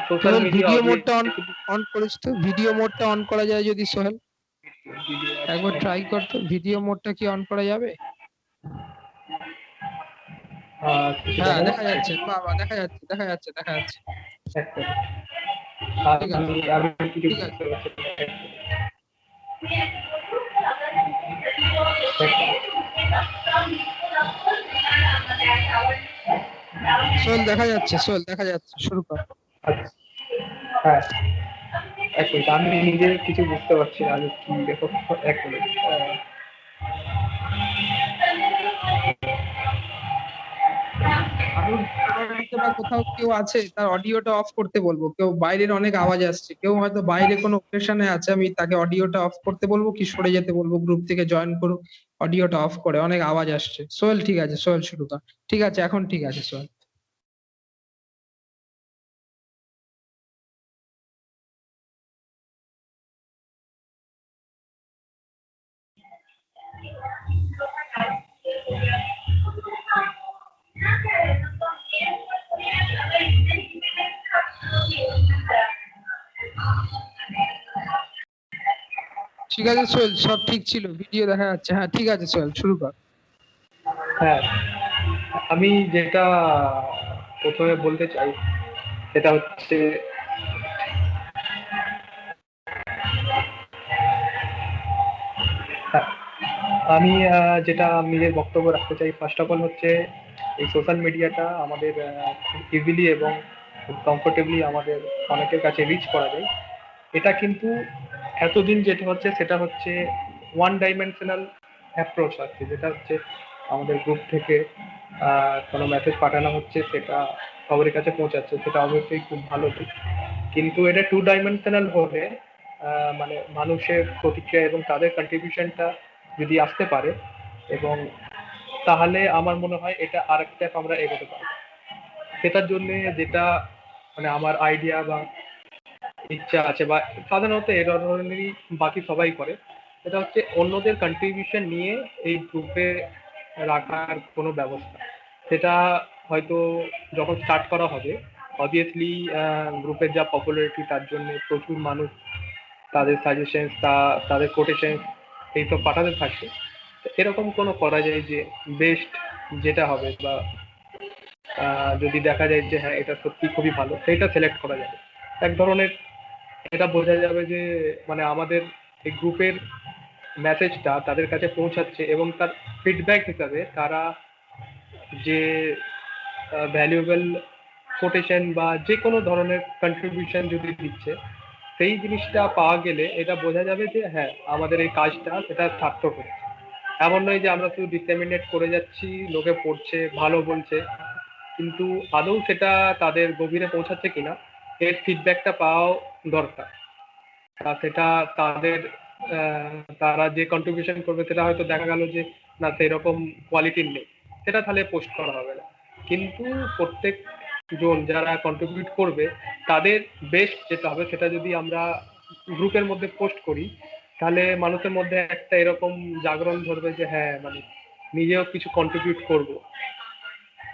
সোশ্যাল মিডিয়া। ভিডিও মোডটা অন করিস তো, ভিডিও মোডটা অন করা যায় যদি সোহেল? একবার ট্রাই কর তো, ভিডিও মোডটা কি অন করা যাবে? হ্যাঁ, দেখা যাচ্ছে, বাবা দেখা যাচ্ছে। ঠিক আছে। সোহেল দেখা যাচ্ছে, শুরু কর। হ্যাঁ, এক মিনিট, আমি নিজে কিছু বুঝতে পারছি না, আমি কি দেখো, এক মিনিট। কোথাও কেউ আছে তার অডিওটা অফ করতে বলবো, কেউ বাইরের অনেক আওয়াজ আসছে, কেউ হয়তো বাইরে কোনো ওকেশনে আছে, আমি তাকে অডিওটা অফ করতে বলবো কি সরে যেতে বলবো, গ্রুপ থেকে জয়েন করুক, অডিওটা অফ করে, অনেক আওয়াজ আসছে। সোহেল ঠিক আছে, সোহেল শুরু কর। ঠিক আছে, এখন ঠিক আছে সোহেল। ঠিক আছে সোহেল, সব ঠিক ছিল, ভিডিও দেখা যাচ্ছে। হ্যাঁ ঠিক আছে সোহেল, শুরু কর। হ্যাঁ, আমি যেটা প্রথমে বলতে চাই সেটা হচ্ছে আমি যেটা নিজের বক্তব্য রাখতে চাই, ফার্স্ট অফ অল হচ্ছে এই সোশ্যাল মিডিয়াটা আমাদের খুব ইজিলি এবং খুব কমফোর্টেবলি আমাদের অনেকের কাছে রিচ করা যায়। এটা কিন্তু এতদিন যেটা হচ্ছে সেটা হচ্ছে ওয়ান ডাইমেনশনাল অ্যাপ্রোচ আছে, যেটা হচ্ছে আমাদের গ্রুপ থেকে কোনো মেসেজ পাঠানো হচ্ছে, সেটা সবার কাছে পৌঁছাচ্ছে, সেটা অবশ্যই খুব ভালো দিক। কিন্তু এটা টু ডাইমেনশনাল হলে মানে মানুষের প্রতিক্রিয়া এবং তাদের কন্ট্রিবিউশনটা যদি আসতে পারে, এবং তাহলে আমার মনে হয় এটা আরেক স্টেপ আমরা এগোতে পারবো। সেটার জন্য যেটা মানে আমার আইডিয়া বা ইচ্ছা আছে, বা সাধারণত এ ধরনেরই বাকি সবাই করে, সেটা হচ্ছে অন্যদের কন্ট্রিবিউশন নিয়ে এই গ্রুপে রাখার কোনো ব্যবস্থা। সেটা হয়তো যখন স্টার্ট করা হবে, অবভিয়াসলি গ্রুপের যা পপুলারিটি, তার জন্য প্রচুর মানুষ তাদের সাজেশন, তাদের কোটেশন এইসব পাঠাতে থাকবে। এরকম কোনো করা যায় যে বেস্ট যেটা হবে, বা যদি দেখা যায় যে হ্যাঁ এটা সত্যি খুবই ভালো, সেইটা সিলেক্ট করা যাবে। এক ধরনের এটা বোঝা যাবে যে মানে আমাদের এই গ্রুপের মেসেজটা তাদের কাছে পৌঁছাচ্ছে, এবং তার ফিডব্যাক হিসাবে তারা যে ভ্যালুয়েবল কোটেশন বা যে কোনো ধরনের কন্ট্রিবিউশন যদি দিচ্ছে, সেই জিনিসটা পাওয়া গেলে এটা বোঝা যাবে যে হ্যাঁ আমাদের এই কাজটা সেটা সার্থক হচ্ছে। এমন নয় যে আমরা শুধু ডিসেমিনেট করে যাচ্ছি, লোকে পড়ছে, ভালো বলছে, কিন্তু আদৌ সেটা তাদের গভীরে পৌঁছাচ্ছে কিনা এর ফিডব্যাকটা পাওয়া দরকার। তা সেটা তাদের তারা যে কন্ট্রিবিউশন করবে সেটা হয়তো দেখা গেল যে না সেরকম কোয়ালিটির নেই, সেটা তাহলে পোস্ট করা হবে না। কিন্তু প্রত্যেক জন যারা কন্ট্রিবিউট করবে তাদের বেস্ট যেটা হবে সেটা যদি আমরা গ্রুপের মধ্যে পোস্ট করি, তাহলে মানুষের মধ্যে একটা এরকম জাগরণ ধরবে যে হ্যাঁ মানে নিজেও কিছু কন্ট্রিবিউট করব।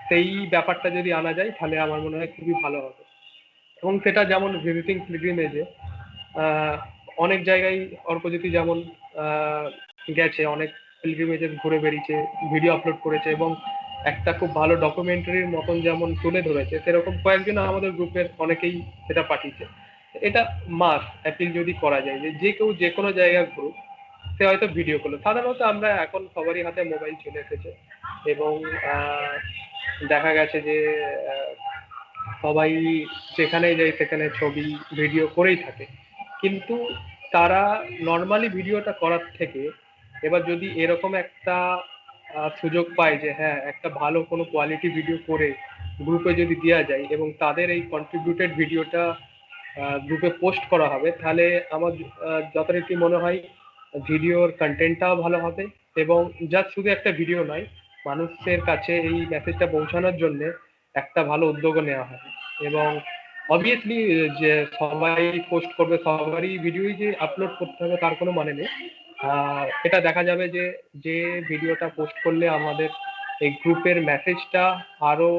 সেই ব্যাপারটা যদি আনা যায় তাহলে আমার মনে হয় খুবই ভালো হবে। এবং সেটা যেমন ভিজিটিং পিলগ্রিমেজে অনেক জায়গায় অর্কজ্যোতি যেমন গেছে, অনেক পিলগ্রিমেজে ঘুরে বেরিয়েছে, ভিডিও আপলোড করেছে, এবং একটা খুব ভালো ডকুমেন্টারির মতন যেমন তুলে ধরেছে, সেরকম কয়েকজন আমাদের গ্রুপের অনেকেই সেটা পাঠিয়েছে। এটা মাস্ট অ্যাপিল যদি করা যায় যে যে কেউ যে কোনো জায়গায় গ্রুপ, সে হয়তো ভিডিও করলো। সাধারণত আমরা এখন সবারই হাতে মোবাইল চলে এসেছে এবং দেখা গেছে যে সবাই যেখানে যায় সেখানে ছবি ভিডিও করেই থাকে, কিন্তু তারা নর্মালি ভিডিওটা করার থেকে এবার যদি এরকম একটা সুযোগ পায় যে হ্যাঁ একটা ভালো কোনো কোয়ালিটি ভিডিও করে গ্রুপে যদি দেওয়া যায় এবং তাদের এই কন্ট্রিবিউটেড ভিডিওটা গ্রুপে পোস্ট করা হবে, তাহলে আমার যথারীতি মনে হয় ভিডিওর কন্টেন্টটাও ভালো হবে এবং জাস্ট শুধু একটা ভিডিও নয়, মানুষের কাছে এই মেসেজটা পৌঁছানোর জন্য একটা ভালো উদ্যোগও নেওয়া হবে। এবং অবভিয়াসলি যে সবাই পোস্ট করবে, সবারই ভিডিওই যে আপলোড করতে হবে তার কোনো মানে নেই। এটা দেখা যাবে যে যে ভিডিওটা পোস্ট করলে আমাদের এই গ্রুপের মেসেজটা আরো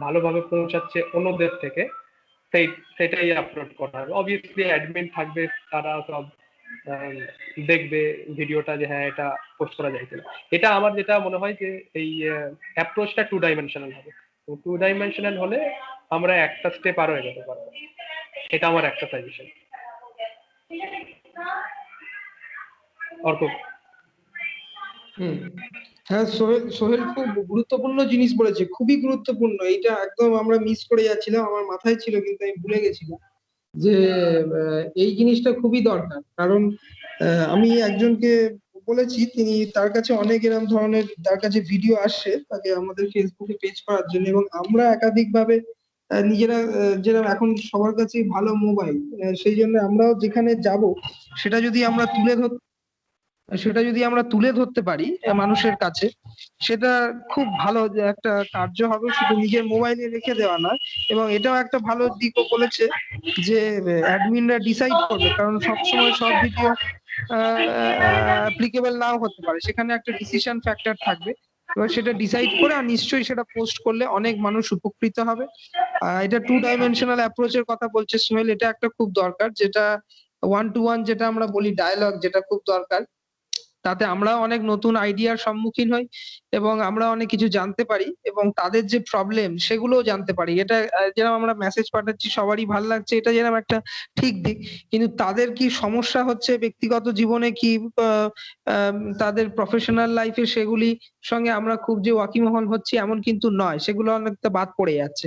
ভালোভাবে পৌঁছাচ্ছে অন্যদের থেকে, সেটাই আপলোড করা হবে। অবভিয়াসলি অ্যাডমিন থাকবে, তারা সব দেখবে ভিডিওটা যে হ্যাঁ এটা পোস্ট করা যায় কিনা। এটা আমার যেটা মনে হয় যে এই অ্যাপ্রোচটা 2 ডাইমেনশনাল হবে। তো 2 ডাইমেনশনাল হলে আমরা একটা স্টেপ আরো এগোতে পারবো। এটা আমার একটা সাজেশন। অর্ক। হ্যাঁ, সোহেল খুব গুরুত্বপূর্ণ জিনিস বলেছে, খুবই গুরুত্বপূর্ণ। এটা একদম আমরা মিস করে যাচ্ছিলাম, আমার মাথায় ছিল কিন্তু আমি ভুলে গেছিলাম যে এই জিনিসটা খুবই দরকার। কারণ আমি একজনকে বলেছি, তিনি তার কাছে অনেক এরকম ধরনের তার কাছে ভিডিও আসছে তাকে আমাদের ফেসবুকে পেজ করার জন্য, এবং আমরা একাধিকভাবে নিজেরা যেরকম এখন সবার কাছে ভালো মোবাইল, সেই জন্য আমরাও যেখানে যাব সেটা যদি আমরা তুলে ধরতে পারি মানুষের কাছে, সেটা খুব ভালো যে একটা কার্য হবে, শুধু নিজের মোবাইলে রেখে দেওয়া নয়। এবং এটাও একটা ভালো দিকও বলেছে যে অ্যাডমিনরা ডিসাইড করবে, কারণ সবসময় সব ভিডিও অ্যাপ্লিকেবল নাও হতে পারে, সেখানে একটা ডিসিশন ফ্যাক্টর থাকবে। এবার সেটা ডিসাইড করে আর নিশ্চয়ই সেটা পোস্ট করলে অনেক মানুষ উপকৃত হবে। এটা 2 ডাইমেনশনাল অ্যাপ্রোচের কথা বলছে সোহেল, এটা একটা খুব দরকার, যেটা 1 to 1 যেটা আমরা বলি ডায়ালগ, যেটা খুব দরকার। তাতে আমরাও অনেক নতুন আইডিয়ার সম্মুখীন হই এবং আমরা অনেক কিছু জানতে পারি এবং তাদের যে প্রবলেম সেগুলোও জানতে পারি। এটা যেরকম আমরা মেসেজ পাঠাচ্ছি সবারই ভালো লাগছে, এটা যেরকম একটা ঠিক দিক, কিন্তু তাদের কি সমস্যা হচ্ছে ব্যক্তিগত জীবনে, কি তাদের প্রফেশনাল লাইফে, সেগুলি সঙ্গে আমরা খুব যে ওয়াকিবহাল হচ্ছি এমন কিন্তু নয়, সেগুলো অনেকটা বাদ পড়ে যাচ্ছে।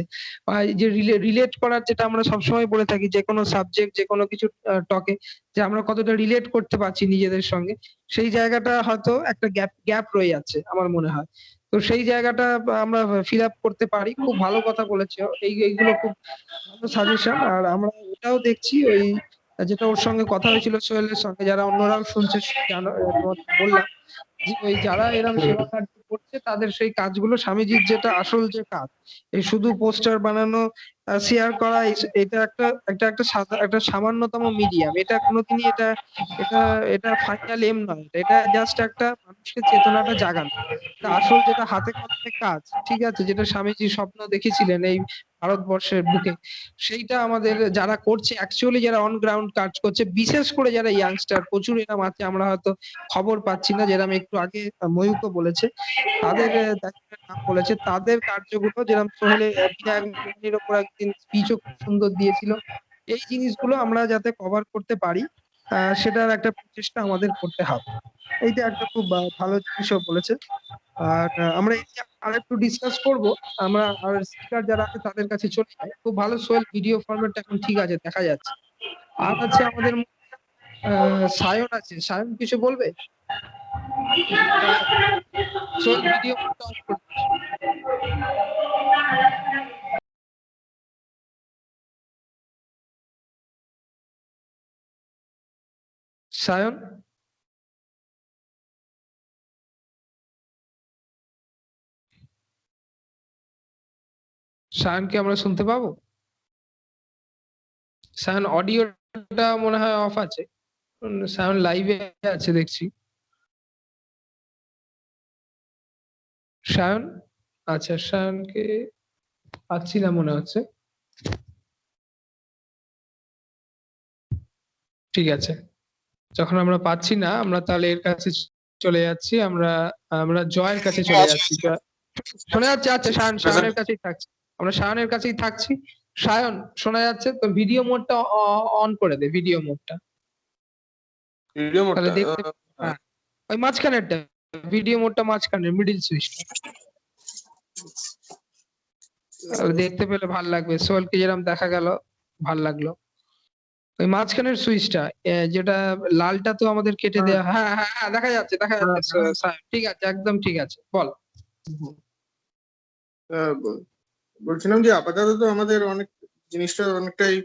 এই যে রিলেট করার, যেটা আমরা সবসময় বলে থাকি যে কোনো সাবজেক্ট যে কোনো কিছু টকে, যে আমরা কতটা রিলেট করতে পারছি নিজেদের সঙ্গে, সেই জায়গাটা হয়তো একটা গ্যাপ রয়ে যাচ্ছে আমার মনে হয়। তো সেই জায়গাটা আমরা ফিল আপ করতে পারি। খুব ভালো কথা বলেছে, এইগুলো খুব ভালো সাজেশন। আর আমরা এটাও দেখছি, ওই যেটা ওর সঙ্গে কথা হয়েছিল সোহেলের সঙ্গে, যারা অন্যরাও শুনছে বললাম যে ওই যারা এরকম সেবা কার্য করছে তাদের সেই কাজগুলো, স্বামীজির যেটা আসল যে কাজ, এই শুধু পোস্টার বানানো, শেয়ার করা, এটা একটা সামান্যতম মিডিয়াম। এটা কোনোদিনই এটা এটা এটা ফাইনাল এম নয়, এটা জাস্ট একটা মানুষকে চেতনাটা জাগানো। আসল যেটা হাতে কলমে কাজ, ঠিক আছে, যেটা স্বামীজি স্বপ্ন দেখেছিলেন এই ভারতবর্ষের বুকে, সেইটা আমাদের যারা করছে, অ্যাকচুয়ালি যারা অন গ্রাউন্ড কাজ করছে, বিশেষ করে যারা ইয়াংস্টার, প্রচুর এরকম আছে, আমরা হয়তো খবর পাচ্ছি না, যেরকম একটু আগে ময়ূকও বলেছে, তাদের নাম বলেছে, তাদের কার্যগুলো যেরকম সোহেল বিনায়কের উপর একদিন স্পিচও খুব সুন্দর দিয়েছিল। এই জিনিসগুলো আমরা যাতে কভার করতে পারি, সেটার একটা প্রচেষ্টা আমাদের করতে হবে। এইটা একটা খুব ভালো জিনিসও বলেছে। আর আমরা এই নিয়ে আরেকটু ডিসকাস করব। আমরা আর স্পিকার যারা আছে তাদের কাছে চলে যাই। খুব ভালো সোহেল, ভিডিও ফরম্যাট এখন ঠিক আছে, দেখা যাচ্ছে। আর আছে আমাদের সায়ন আছে, সায়ন কিছু বলবে? সোহেল ভিডিও অফ করে দিস। সায়ন, সায়নকে আমরা শুনতে পাবো? সায়ন অডিওটা মনে হয় অফ আছে। সায়ন লাইভে আছে দেখছি। সায়ন, আচ্ছা, সায়নকে পাচ্ছি না মনে হচ্ছে। ঠিক আছে, যখন আমরা পাচ্ছি না, আমরা তাহলে এর কাছে চলে যাচ্ছি, আমরা জয়ের কাছে চলে যাচ্ছি। শোনা যাচ্ছে? আচ্ছা, সায়নের কাছেই থাকছি, আমরা সায়নের কাছেই থাকছি। সায়ন, শোনা যাচ্ছে তো? ভিডিও মোডটা অন করে দে, ভিডিও মোডটা, ভিডিও তাহলে মোডটা দেখতে। হ্যাঁ, ওই মাঝখানেরটা, ভিডিও মোডটা মাঝখানে, মিডিল সুইচটা দেখতে পেলে ভাল লাগবে। সোহেলকে যেরকম দেখা গেল ভাল লাগলো। ওই মাঝখানের সুইচটা, যেটা লালটা তো আমাদের কেটে দেওয়া। হ্যাঁ হ্যাঁ হ্যাঁ, দেখা যাচ্ছে, দেখা যাচ্ছে। ঠিক আছে, একদম ঠিক আছে, বল। বলছিলাম যে আপাতত তো আমাদের অনেক জিনিসটা অনেকটাই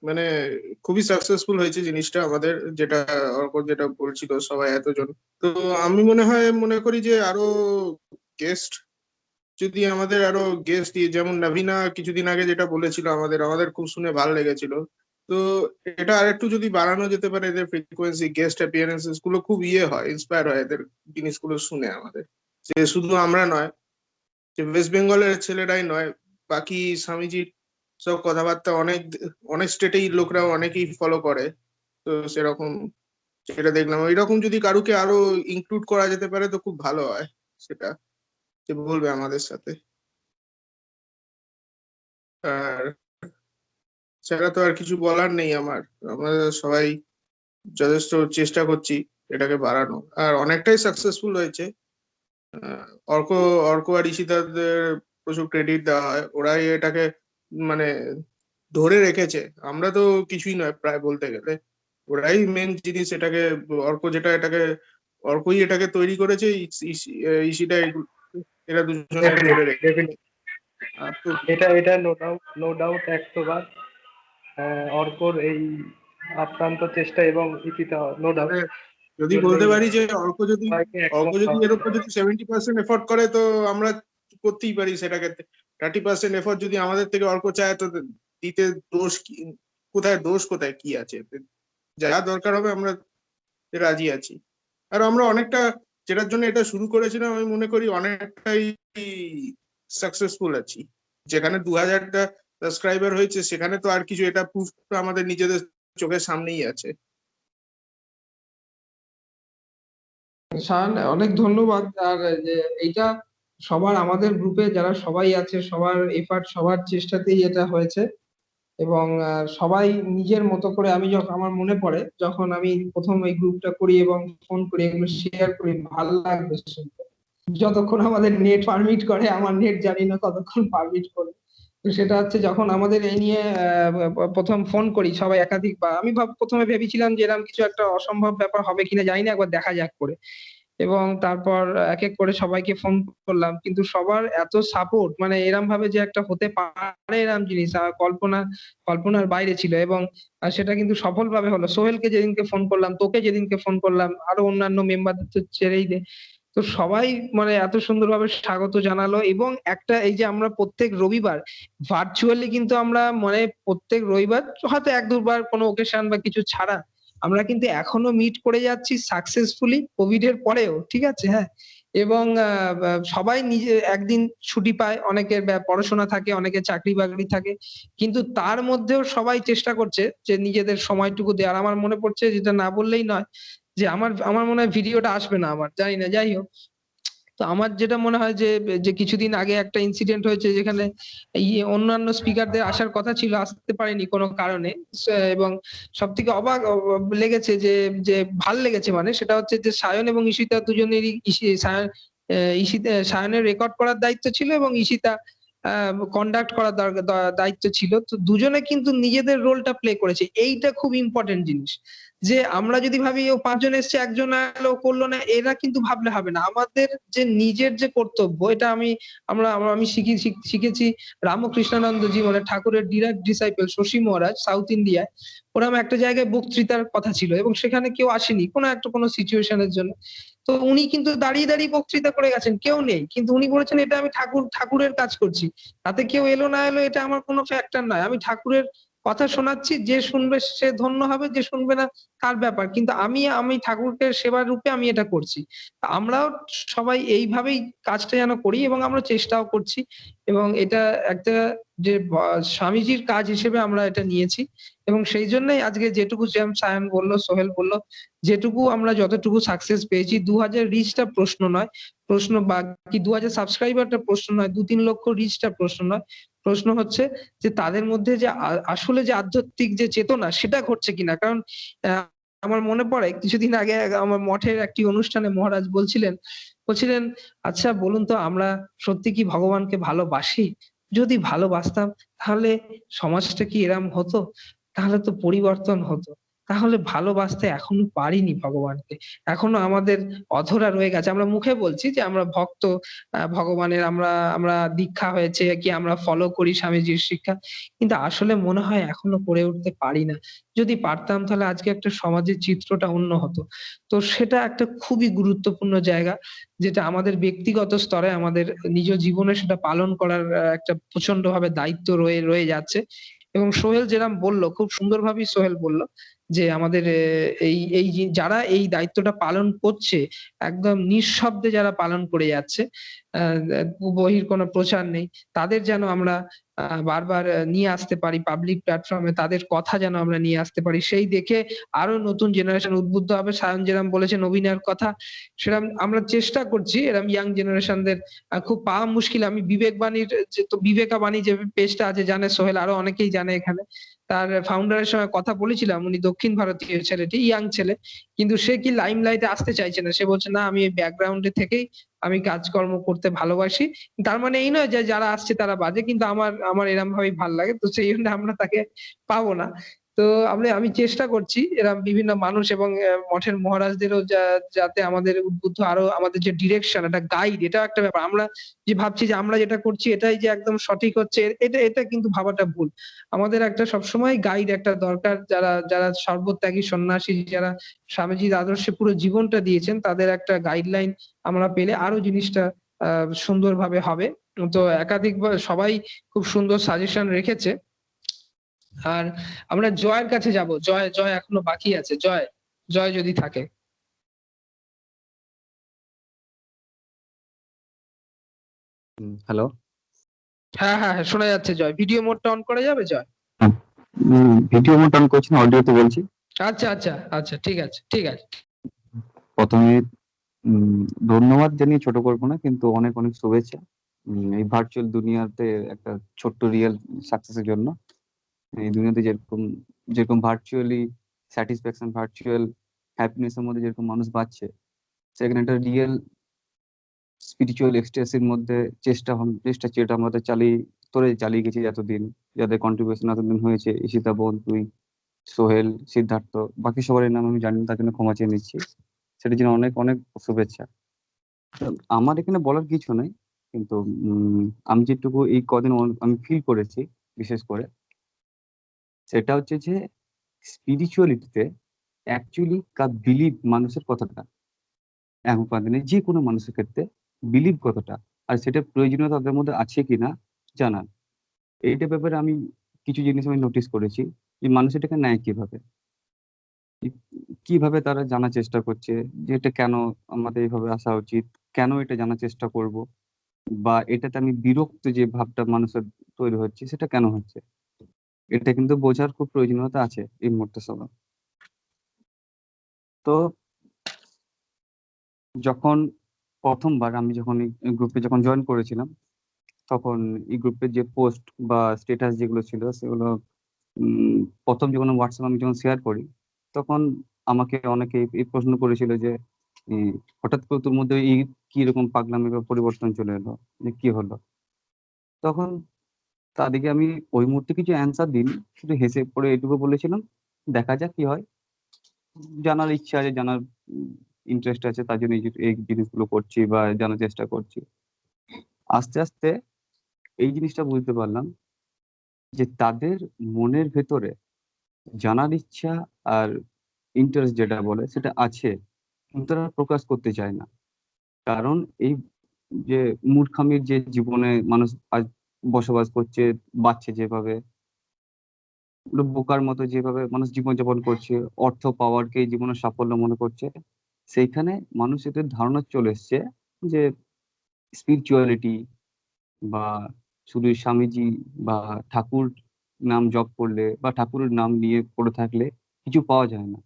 মানে খুবই সাকসেসফুল হয়েছে জিনিসটা আমাদের, যেটা অর্ক যেটা বলছিল সবাই এতজন। তো আমি মনে করি যে আরো গেস্ট যদি আমাদের আরো গেস্ট দিয়ে, যেমন নবীনা কিছুদিন আগে যেটা বলেছিল আমাদের খুব শুনে ভালো লেগেছিল। তো এটা আরেকটু যদি বাড়ানো যেতে পারে, এদের ফ্রিকোয়েন্সি, গেস্ট অ্যাপিয়ারেন্সেস গুলো খুব হয়, ইন্সপায়ার হয় এদের জিনিসগুলো শুনে আমাদের। যে শুধু আমরা নয়, যে ওয়েস্ট বেঙ্গলের ছেলেরাই নয়, বাকি স্বামীজির সব কথাবার্তা অনেক অনেক স্টেটেই লোকরা অনেকেই ফলো করে। তো সেরকম সেটা দেখলাম, ওইরকম যদি কারুকে আরো ইনক্লুড করা যেতে পারে তো খুব ভালো হয়। সেটা যে বলবে আমাদের সাথে। আর সেটা তো আর কিছু বলার নেই আমার। আমরা সবাই যথেষ্ট চেষ্টা করছি এটাকে বাড়ানো, আর অনেকটাই সাকসেসফুল হয়েছে। অর্ক অর্ক আর ঈশিতাদের প্রচুর ক্রেডিট দেওয়া হয়, ওরাই এটাকে মানে ধরে রেখেছে। আমরা তো কিছুই নয় প্রায় বলতে গেলে, ওরাই মেন জিনিস। এটাকে অর্কই এটাকে তৈরি করেছে, ঈশিতা এরা দুজনে ধরে রেখেছে। আর তো এটা নো ডাউট 100 বার অর্কর এই আপ্রান্ত চেষ্টা এবং ইতিটা নো ডাউট। যদি বলতে পারি যে অর্ক যদি এর উপর যদি 70% এফোর্ট করে, তো আমরা করতেই পারি সেটাকে। 30% এফোর্ট যদি আমাদের থেকে অর্ক চায়, তো দিতে দোষ কোথায় কি আছে? যা দরকার হবে আমরা রাজি আছি। আর আমরা অনেকটা, যেটার জন্য এটা শুরু করেছিলাম, আমি মনে করি অনেকটাই সাকসেসফুল আছি। যেখানে 2000টা সাবস্ক্রাইবার হয়েছে, সেখানে তো আর কিছু, এটা প্রুফ আমাদের নিজেদের চোখের সামনেই আছে। শান, অনেক ধন্যবাদ। আর যে এইটা সবার, আমাদের গ্রুপে যারা সবাই আছে, সবার এফার্ট, সবার চেষ্টাতেই এটা হয়েছে। এবং সবাই নিজের মতো করে, আমি যখন, আমার মনে পড়ে যখন আমি প্রথম এই গ্রুপটা করি এবং ফোন করি, এগুলো শেয়ার করি, ভালো লাগবে শুনতে। যতক্ষণ আমাদের নেট পারমিট করে, আমার নেট জানি না কতক্ষণ পারমিট করে। তো সেটা হচ্ছে যখন আমাদের এই নিয়ে প্রথম ফোন করি সবাই একাধিক, বা আমি প্রথমে ভেবেছিলাম যে এরকম কিছু একটা অসম্ভব ব্যাপার হবে কিনা জানি না, একবার দেখা যাক করে। এবং তারপর এক এক করে সবাইকে ফোন করলাম, কিন্তু সবার এত সাপোর্ট, মানে এরম ভাবে যে একটা হতে পারে এরম জিনিস কল্পনার বাইরে ছিল। এবং সেটা কিন্তু সফলভাবে হলো। সোহেলকে যেদিনকে ফোন করলাম, তোকে যেদিনকে ফোন করলাম, আরো অন্যান্য মেম্বারদের তো ছেড়েই দে, তো সবাই মানে এত সুন্দরভাবে স্বাগত জানালো। এবং একটা, এই যে আমরা প্রত্যেক রবিবার ভার্চুয়ালি, কিন্তু আমরা মানে প্রত্যেক রবিবার হয়তো 1-2 বার কোনো ওকেশন বা কিছু ছাড়া, আমরা কিন্তু এখনো মিট করে যাচ্ছি সাকসেসফুলি, কোভিড এর পরেও, ঠিক আছে? হ্যাঁ। এবং সবাই নিজে একদিন ছুটি পায়, অনেকের পড়াশোনা থাকে, অনেকের চাকরি বাকরি থাকে, কিন্তু তার মধ্যেও সবাই চেষ্টা করছে যে নিজেদের সময়টুকু দেওয়ার। আমার মনে পড়ছে, যেটা না বললেই নয়, যে আমার মনে হয় ভিডিওটা আসবে না, আমার জানি না, যাই হোক। তো আমার যেটা মনে হয় যে যে কিছুদিন আগে একটা ইনসিডেন্ট হয়েছে, যেখানে অন্যান্য স্পিকারদের আসার কথা ছিল, আসতে পারেনি কোনো কারণে। এবং সব থেকে অবাক লেগেছে, যে ভাল লেগেছে, মানে সেটা হচ্ছে যে সায়ন এবং ঈশিতা দুজনেরই, সায়নের রেকর্ড করার দায়িত্ব ছিল এবং ঈশিতা কন্ডাক্ট করার দায়িত্ব ছিল। তো দুজনে কিন্তু নিজেদের রোলটা প্লে করেছে। এইটা খুব ইম্পর্টেন্ট জিনিস, যে আমরা যদি ভাবি ও 5 জন এসছে, একজন এলো করলো না, এরা কিন্তু ভাবলে হবে না। আমাদের যে নিজের যে কর্তব্য, এটা আমি শিখেছি রামকৃষ্ণানন্দজি, মানে ঠাকুরের ডিরেক্ট ডিসাইপল শশী মহারাজ, সাউথ ইন্ডিয়ায় ওরকম একটা জায়গায় বক্তৃতার কথা ছিল, এবং সেখানে কেউ আসেনি কোনো সিচুয়েশনের জন্য। তো উনি কিন্তু দাঁড়িয়ে দাঁড়িয়ে বক্তৃতা করে গেছেন, কেউ নেই, কিন্তু উনি বলেছেন এটা আমি ঠাকুরের কাজ করছি, তাতে কেউ এলো না এলো এটা আমার কোনো ফ্যাক্টর নয়, আমি ঠাকুরের কথা শোনাচ্ছি, যে শুনবে সে ধন্য হবে, যে শুনবে না তার ব্যাপার, কিন্তু আমি ঠাকুরকে সেবার রূপে আমি এটা করছি। আমরাও সবাই এইভাবেই কাজটা যেন করি এবং আমরা চেষ্টাও করছি, এবং এটা একটা যে স্বামীজির কাজ হিসেবে আমরা এটা নিয়েছি, এবং সেই জন্যই আজকে যেটুকু যেমন সায়ন বললো, সোহেল বললো, যেটুকু আমরা যতটুকু সাকসেস পেয়েছি, 2000 রিচটা প্রশ্ন নয়, প্রশ্ন বা কি 2000 সাবস্ক্রাইবারটা প্রশ্ন নয়, 2-3 লক্ষ রিচটা প্রশ্ন নয়, প্রশ্ন হচ্ছে যে তাদের মধ্যে যে আসলে যে আধ্যাত্মিক যে চেতনা সেটা ঘটছে কিনা। কারণ আমার মনে পড়ে কিছুদিন আগে আমার মঠের একটি অনুষ্ঠানে মহারাজ বলছিলেন, আচ্ছা বলুন তো, আমরা সত্যি কি ভগবানকে ভালোবাসি? যদি ভালোবাসতাম তাহলে সমাজটা কি এরম হতো? তাহলে তো পরিবর্তন হতো। তাহলে ভালোবাসতে এখনো পারিনি ভগবানকে। এখনো আমাদের অধরা রয়ে গেছে। আমরা মুখে বলছি যে আমরা ভক্ত, ভগবানের আমরা দীক্ষা হয়েছে কি আমরা ফলো করি স্বামীজির শিক্ষা। কিন্তু আসলে মনে হয় এখনো করে উঠতে পারি না। যদি পারতাম তাহলে আজকে একটা সমাজের চিত্রটা অন্য হতো। তো সেটা একটা খুবই গুরুত্বপূর্ণ জায়গা, যেটা আমাদের ব্যক্তিগত স্তরে আমাদের নিজ জীবনে সেটা পালন করার একটা প্রচন্ডভাবে দায়িত্ব রয়ে যাচ্ছে। এবং সোহেল যেরকম বলল, খুব সুন্দরভাবেই সোহেল বলল যে আমাদের এই যারা এই দায়িত্বটা পালন করছে, একদম নিঃশব্দে যারা পালন করে যাচ্ছে, আ বহির কোনো প্রচার নেই। তাদের যেন আমরা বারবার নিয়ে আসতে পারি পাবলিক প্ল্যাটফর্ম এ, তাদের কথা যেন আমরা নিয়ে আসতে পারি। সেই দেখে আরো নতুন জেনারেশন উদ্বুদ্ধ হবে। সায়ন যেরকম বলেছেন অভিনয়ের কথা, সেরকম আমরা চেষ্টা করছি এরকম ইয়াং জেনারেশনদের খুব পাওয়া মুশকিল। আমি বিবেক বাণীর যে তো বিবেকা বাণী যে পেজটা আছে জানে সোহেল, আরো অনেকেই জানে এখানে। তার ফাউন্ডারের সঙ্গে কথা বলেছিলাম। উনি দক্ষিণ ভারতীয় ছেলেটি, ইয়াং ছেলে। কিন্তু সে কি লাইমলাইট এ আসতে চাইছে না। সে বলছে, "না, আমি এই ব্যাকগ্রাউন্ড এ থেকেই আমি কাজকর্ম করতে ভালোবাসি।" তার মানে এই নয় যে যারা আসছে তারা বাজে, কিন্তু আমার এরম ভাবেই ভাল লাগে। তো সেই জন্য আমরা তাকে পাবো না। তো আমি চেষ্টা করছি এরম বিভিন্ন মানুষ এবং মঠের মহারাজদেরও যাতে আমাদের উদ্বুদ্ধ, আরো আমাদের যে ডিরেকশন, একটা গাইড, এটাও একটা ব্যাপার। আমরা যে ভাবছি যে আমরা যেটা করছি এটাই যে একদম সঠিক হচ্ছে, এটা কিন্তু ভাবাটা ভুল। আমাদের একটা সবসময় গাইড একটা দরকার, যারা সর্বত্যাগী সন্ন্যাসী, যারা স্বামীজির আদর্শে পুরো জীবনটা দিয়েছেন, তাদের একটা গাইডলাইন আমরা পেলে আরো জিনিসটা সুন্দরভাবে হবে। তো একাধিকবার সবাই খুব সুন্দর সাজেশন রেখেছে। আর আমরা জয়ের কাছে যাব। জয় এখনো বাকি আছে। জয় যদি থাকে। হ্যালো। হ্যাঁ, শোনা যাচ্ছে জয়। ভিডিও মোডটা অন করা যাবে জয়? ভিডিও মোড অন করছি না, অডিওতে বলছি। আচ্ছা, ঠিক আছে। প্রথমে ধন্যবাদ জানিয়ে ছোট করবো না, কিন্তু অনেক অনেক শুভেচ্ছা এই ভার্চুয়াল দুনিয়াতে একটা ছোট্ট রিয়েল সাকসেসের জন্য। এই দুনিয়াতে যেরকম ভার্চুয়ালি স্যাটিসফ্যাকশন, ভার্চুয়াল হ্যাপিনেস এর মধ্যে যেরকম মানুষ বাঁচছে, সেখানে একটা রিয়েল স্পিরিচুয়াল এক্সটেসির মধ্যে চেষ্টা যেটা আমাদের চালিয়ে গেছি এতদিন, যাদের কন্ট্রিবিউশন এতদিন হয়েছে, ঈশিতা বোন, তুই, সোহেল, সিদ্ধার্থ, বাকি সবার নাম আমি জানি না, তার জন্য ক্ষমা চেয়ে নিচ্ছি। সেটার জন্য অনেক অনেক শুভেচ্ছা। তো আমার এখানে বলার কিছু নাই, কিন্তু আমি যেটুকু এই কদিন আমি ফিল করেছি বিশেষ করে, সেটা হচ্ছে যে স্পিরিচুয়ালিটিতে অ্যাকচুয়ালি বিলিভ মানুষের কতটা, এখনকার দিনে যে কোনো মানুষের ক্ষেত্রে বিলিভ কতটা, আর সেটা প্রয়োজনীয়তা তাদের মধ্যে আছে কিনা জানার। এইটা ব্যাপারে আমি কিছু জিনিস আমি নোটিস করেছি যে মানুষ এটাকে নেয় কিভাবে, কিভাবে তারা জানার চেষ্টা করছে যে এটা কেন আমাদের এইভাবে আসা উচিত, কেন এটা জানার চেষ্টা করব, বা এটাতে আমি বিরক্ত যে ভাবটা মানুষের তৈরি হচ্ছে সেটা কেন হচ্ছে। এটা কিন্তু বোঝার খুব প্রয়োজনীয়তা আছে এই মুহূর্তে সময়। তো যখন প্রথমবার আমি যখন এই গ্রুপে জয়েন করেছিলাম, তখন এই গ্রুপের যে পোস্ট বা স্ট্যাটাস যেগুলো ছিল সেগুলো প্রথম যখন হোয়াটসঅ্যাপ আমি যখন শেয়ার করি, তখন আমাকে অনেকে এই প্রশ্ন করেছিল যে হঠাৎ করে তোর মধ্যে এই কি রকম পাগলামি বা পরিবর্তন চলে এলো, যে কি হলো। তখন তাদেরকে আমি ওই মুহূর্তে কিছু অ্যান্সার দিইনি, শুধু হেসে পড়ে এটুকু বলেছিলাম, দেখা যাক কি হয়। জানার ইচ্ছা আছে, জানার ইন্টারেস্ট আছে, তার জন্য এই জিনিসগুলো করছি বা জানার চেষ্টা করছি। আস্তে আস্তে এই জিনিসটা বুঝতে পারলাম যে তাদের মনের ভেতরে জানার ইচ্ছা আর ইন্টারেস্ট যেটা বলে সেটা আছে, কিন্তু তারা প্রকাশ করতে চায় না। কারণ এই যে মূর্খামির যে জীবনে মানুষ আজ বসবাস করছে, বাঁচছে যেভাবে, পুরো বোকার মতো যেভাবে মানুষ জীবনযাপন করছে, অর্থ পাওয়ারকে জীবনের সাফল্য মনে করছে, সেইখানে মানুষের ধারণা চলে এসছে যে স্পিরিচুয়ালিটি বা শুধু স্বামীজি বা ঠাকুর নাম জপ করলে বা ঠাকুরের নাম নিয়ে পড়ে থাকলে কিছু পাওয়া যায় না।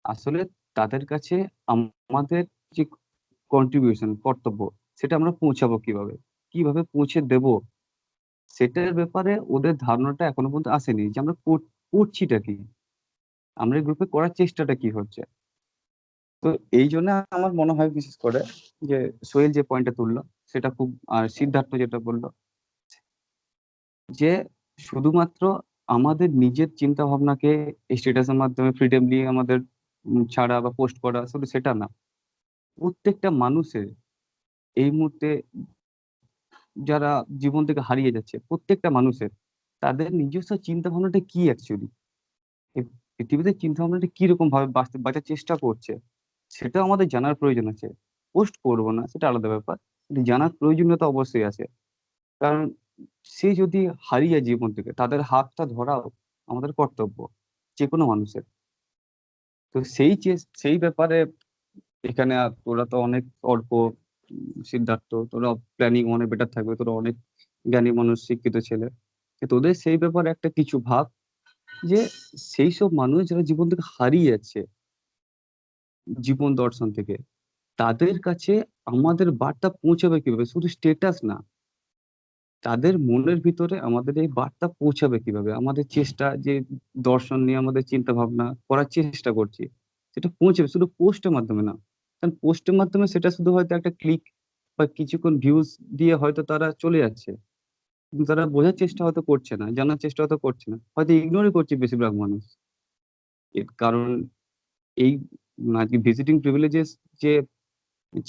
আসলে তাদের কাছে আমাদের যে কন্ট্রিবিউশন কর্তব্য, সেটা আমরা পৌঁছাবো কিভাবে, কিভাবে পৌঁছে দেব, সেটার ব্যাপারে ওদের ধারণাটা এখনো পর্যন্ত আসেনি যে আমরা করছিটা কি, আমরা এই গ্রুপে করার চেষ্টাটা কি হচ্ছে। তো এই জন্য আমার মনে হয় বিশেষ করে যে সোহেল যে পয়েন্টটা তুললো সেটা খুব, আর সিদ্ধার্থ যেটা বললো যে শুধুমাত্র আমাদের নিজের চিন্তা ভাবনাকে স্ট্যাটাসের মাধ্যমে ফ্রিডমলি আমাদের ছাড়া বা পোস্ট করা, শুধু সেটা না, প্রত্যেকটা মানুষের এই মুহূর্তে যারা জীবন থেকে হারিয়ে যাচ্ছে, প্রত্যেকটা মানুষের তাদের নিজস্ব চিন্তা ভাবনাটা কি অ্যাকচুয়ালি, এই পৃথিবীতে চিন্তা ভাবনাটা কিরকম ভাবে বাঁচার চেষ্টা করছে, সেটা আমাদের জানার প্রয়োজন আছে। পোস্ট করবো না সেটা আলাদা ব্যাপার, কিন্তু জানার প্রয়োজনীয়তা অবশ্যই আছে। কারণ সে যদি হারিয়ে যায় জীবন থেকে, তাদের হাতটা ধরাও আমাদের কর্তব্য, যে কোনো মানুষের। তো সেই ব্যাপারে এখানে তোরা তো অনেক অল্প, সিদ্ধার্থ তোরা প্ল্যানিং অনেক বেটার থাকবে, তোরা অনেক জ্ঞানী মানুষ, শিক্ষিত ছেলে, তো তোদের সেই ব্যাপারে একটা কিছু ভাব যে সেই সব মানুষ যারা জীবন থেকে হারিয়ে যাচ্ছে, জীবন দর্শন থেকে, তাদের কাছে আমাদের বার্তা পৌঁছাবে কিভাবে, শুধু স্টেটাস না, তাদের মনের ভিতরে আমাদের এই বার্তা পৌঁছাবে কিভাবে, আমাদের চেষ্টা যে দর্শন নিয়ে আমাদের চিন্তা ভাবনা করার চেষ্টা করছি, সেটা পৌঁছাবে শুধু পোস্টের মাধ্যমে না। কারণ পোস্টের মাধ্যমে সেটা শুধু হয়তো একটা ক্লিক বা কিছুক্ষণ ভিউজ দিয়ে হয়তো তারা চলে যাচ্ছে, কিন্তু তারা বোঝার চেষ্টা হয়তো করছে না, জানার চেষ্টা হয়তো করছে না, হয়তো ইগনোরই করছে বেশিরভাগ মানুষ। এর কারণ এই আজকে ভিজিটিং প্রিভিলেজেস যে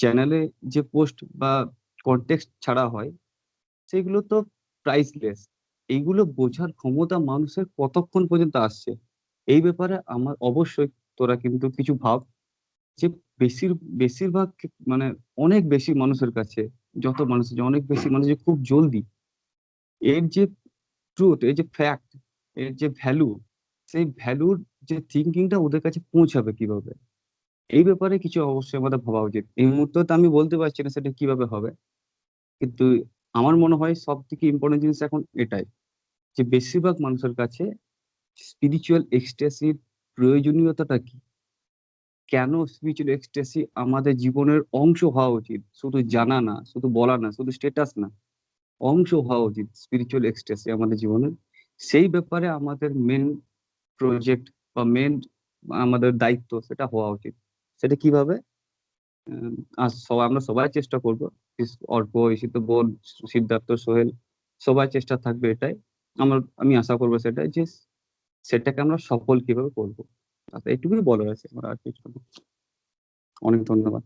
চ্যানেলে যে পোস্ট বা কন্টেক্সট ছাড়া হয়, সেগুলো তো প্রাইসলেস। এইগুলো বোঝার ক্ষমতা মানুষের কতক্ষণ পর্যন্ত আসছে, এই ব্যাপারে আমার অবশ্যই তোরা কিন্তু কিছু ভাব যে বেশিরভাগ মানে অনেক বেশি মানুষের কাছে, যত মানুষ আছে অনেক বেশি মানুষ যে খুব জলদি এর যে ট্রুথ, এর যে ফ্যাক্ট, এর যে ভ্যালু, সেই ভ্যালুর যে থিঙ্কিংটা ওদের কাছে পৌঁছাবে কিভাবে, এই ব্যাপারে কিছু অবশ্যই আমাদের ভাবা উচিত। এই মুহূর্তে তো আমি বলতে পারছি না সেটা কিভাবে হবে, কিন্তু আমার মনে হয় সব থেকে ইম্পর্টেন্ট জিনিস এখন এটাই, যে বেশিরভাগ মানুষের কাছে স্পিরিচুয়াল এক্সট্যাসির প্রয়োজনীয়তাটা কি, কেন স্পিরিচুয়াল এক্সট্যাসি আমাদের জীবনের অংশ হওয়া উচিত, শুধু জানা না, শুধু বলা না, শুধু স্ট্যাটাস না, অংশ হওয়া উচিত স্পিরিচুয়াল এক্সট্যাসি আমাদের জীবনে। সেই ব্যাপারে আমাদের মেন প্রজেক্ট বা মেন আমাদের দায়িত্ব সেটা হওয়া উচিত। সেটা কিভাবে, আর আমরা সবাই চেষ্টা করবো, অর্ক, ঈশিত, বোন, সিদ্ধার্থ, সোহেল, সবাই চেষ্টা থাকবে এটাই। আমি আশা করবো সেটাই, যে সেটাকে আমরা সফল কিভাবে করবো। আচ্ছা, এইটুকুই বলার আছে আমার, আর কিছু না। অনেক ধন্যবাদ।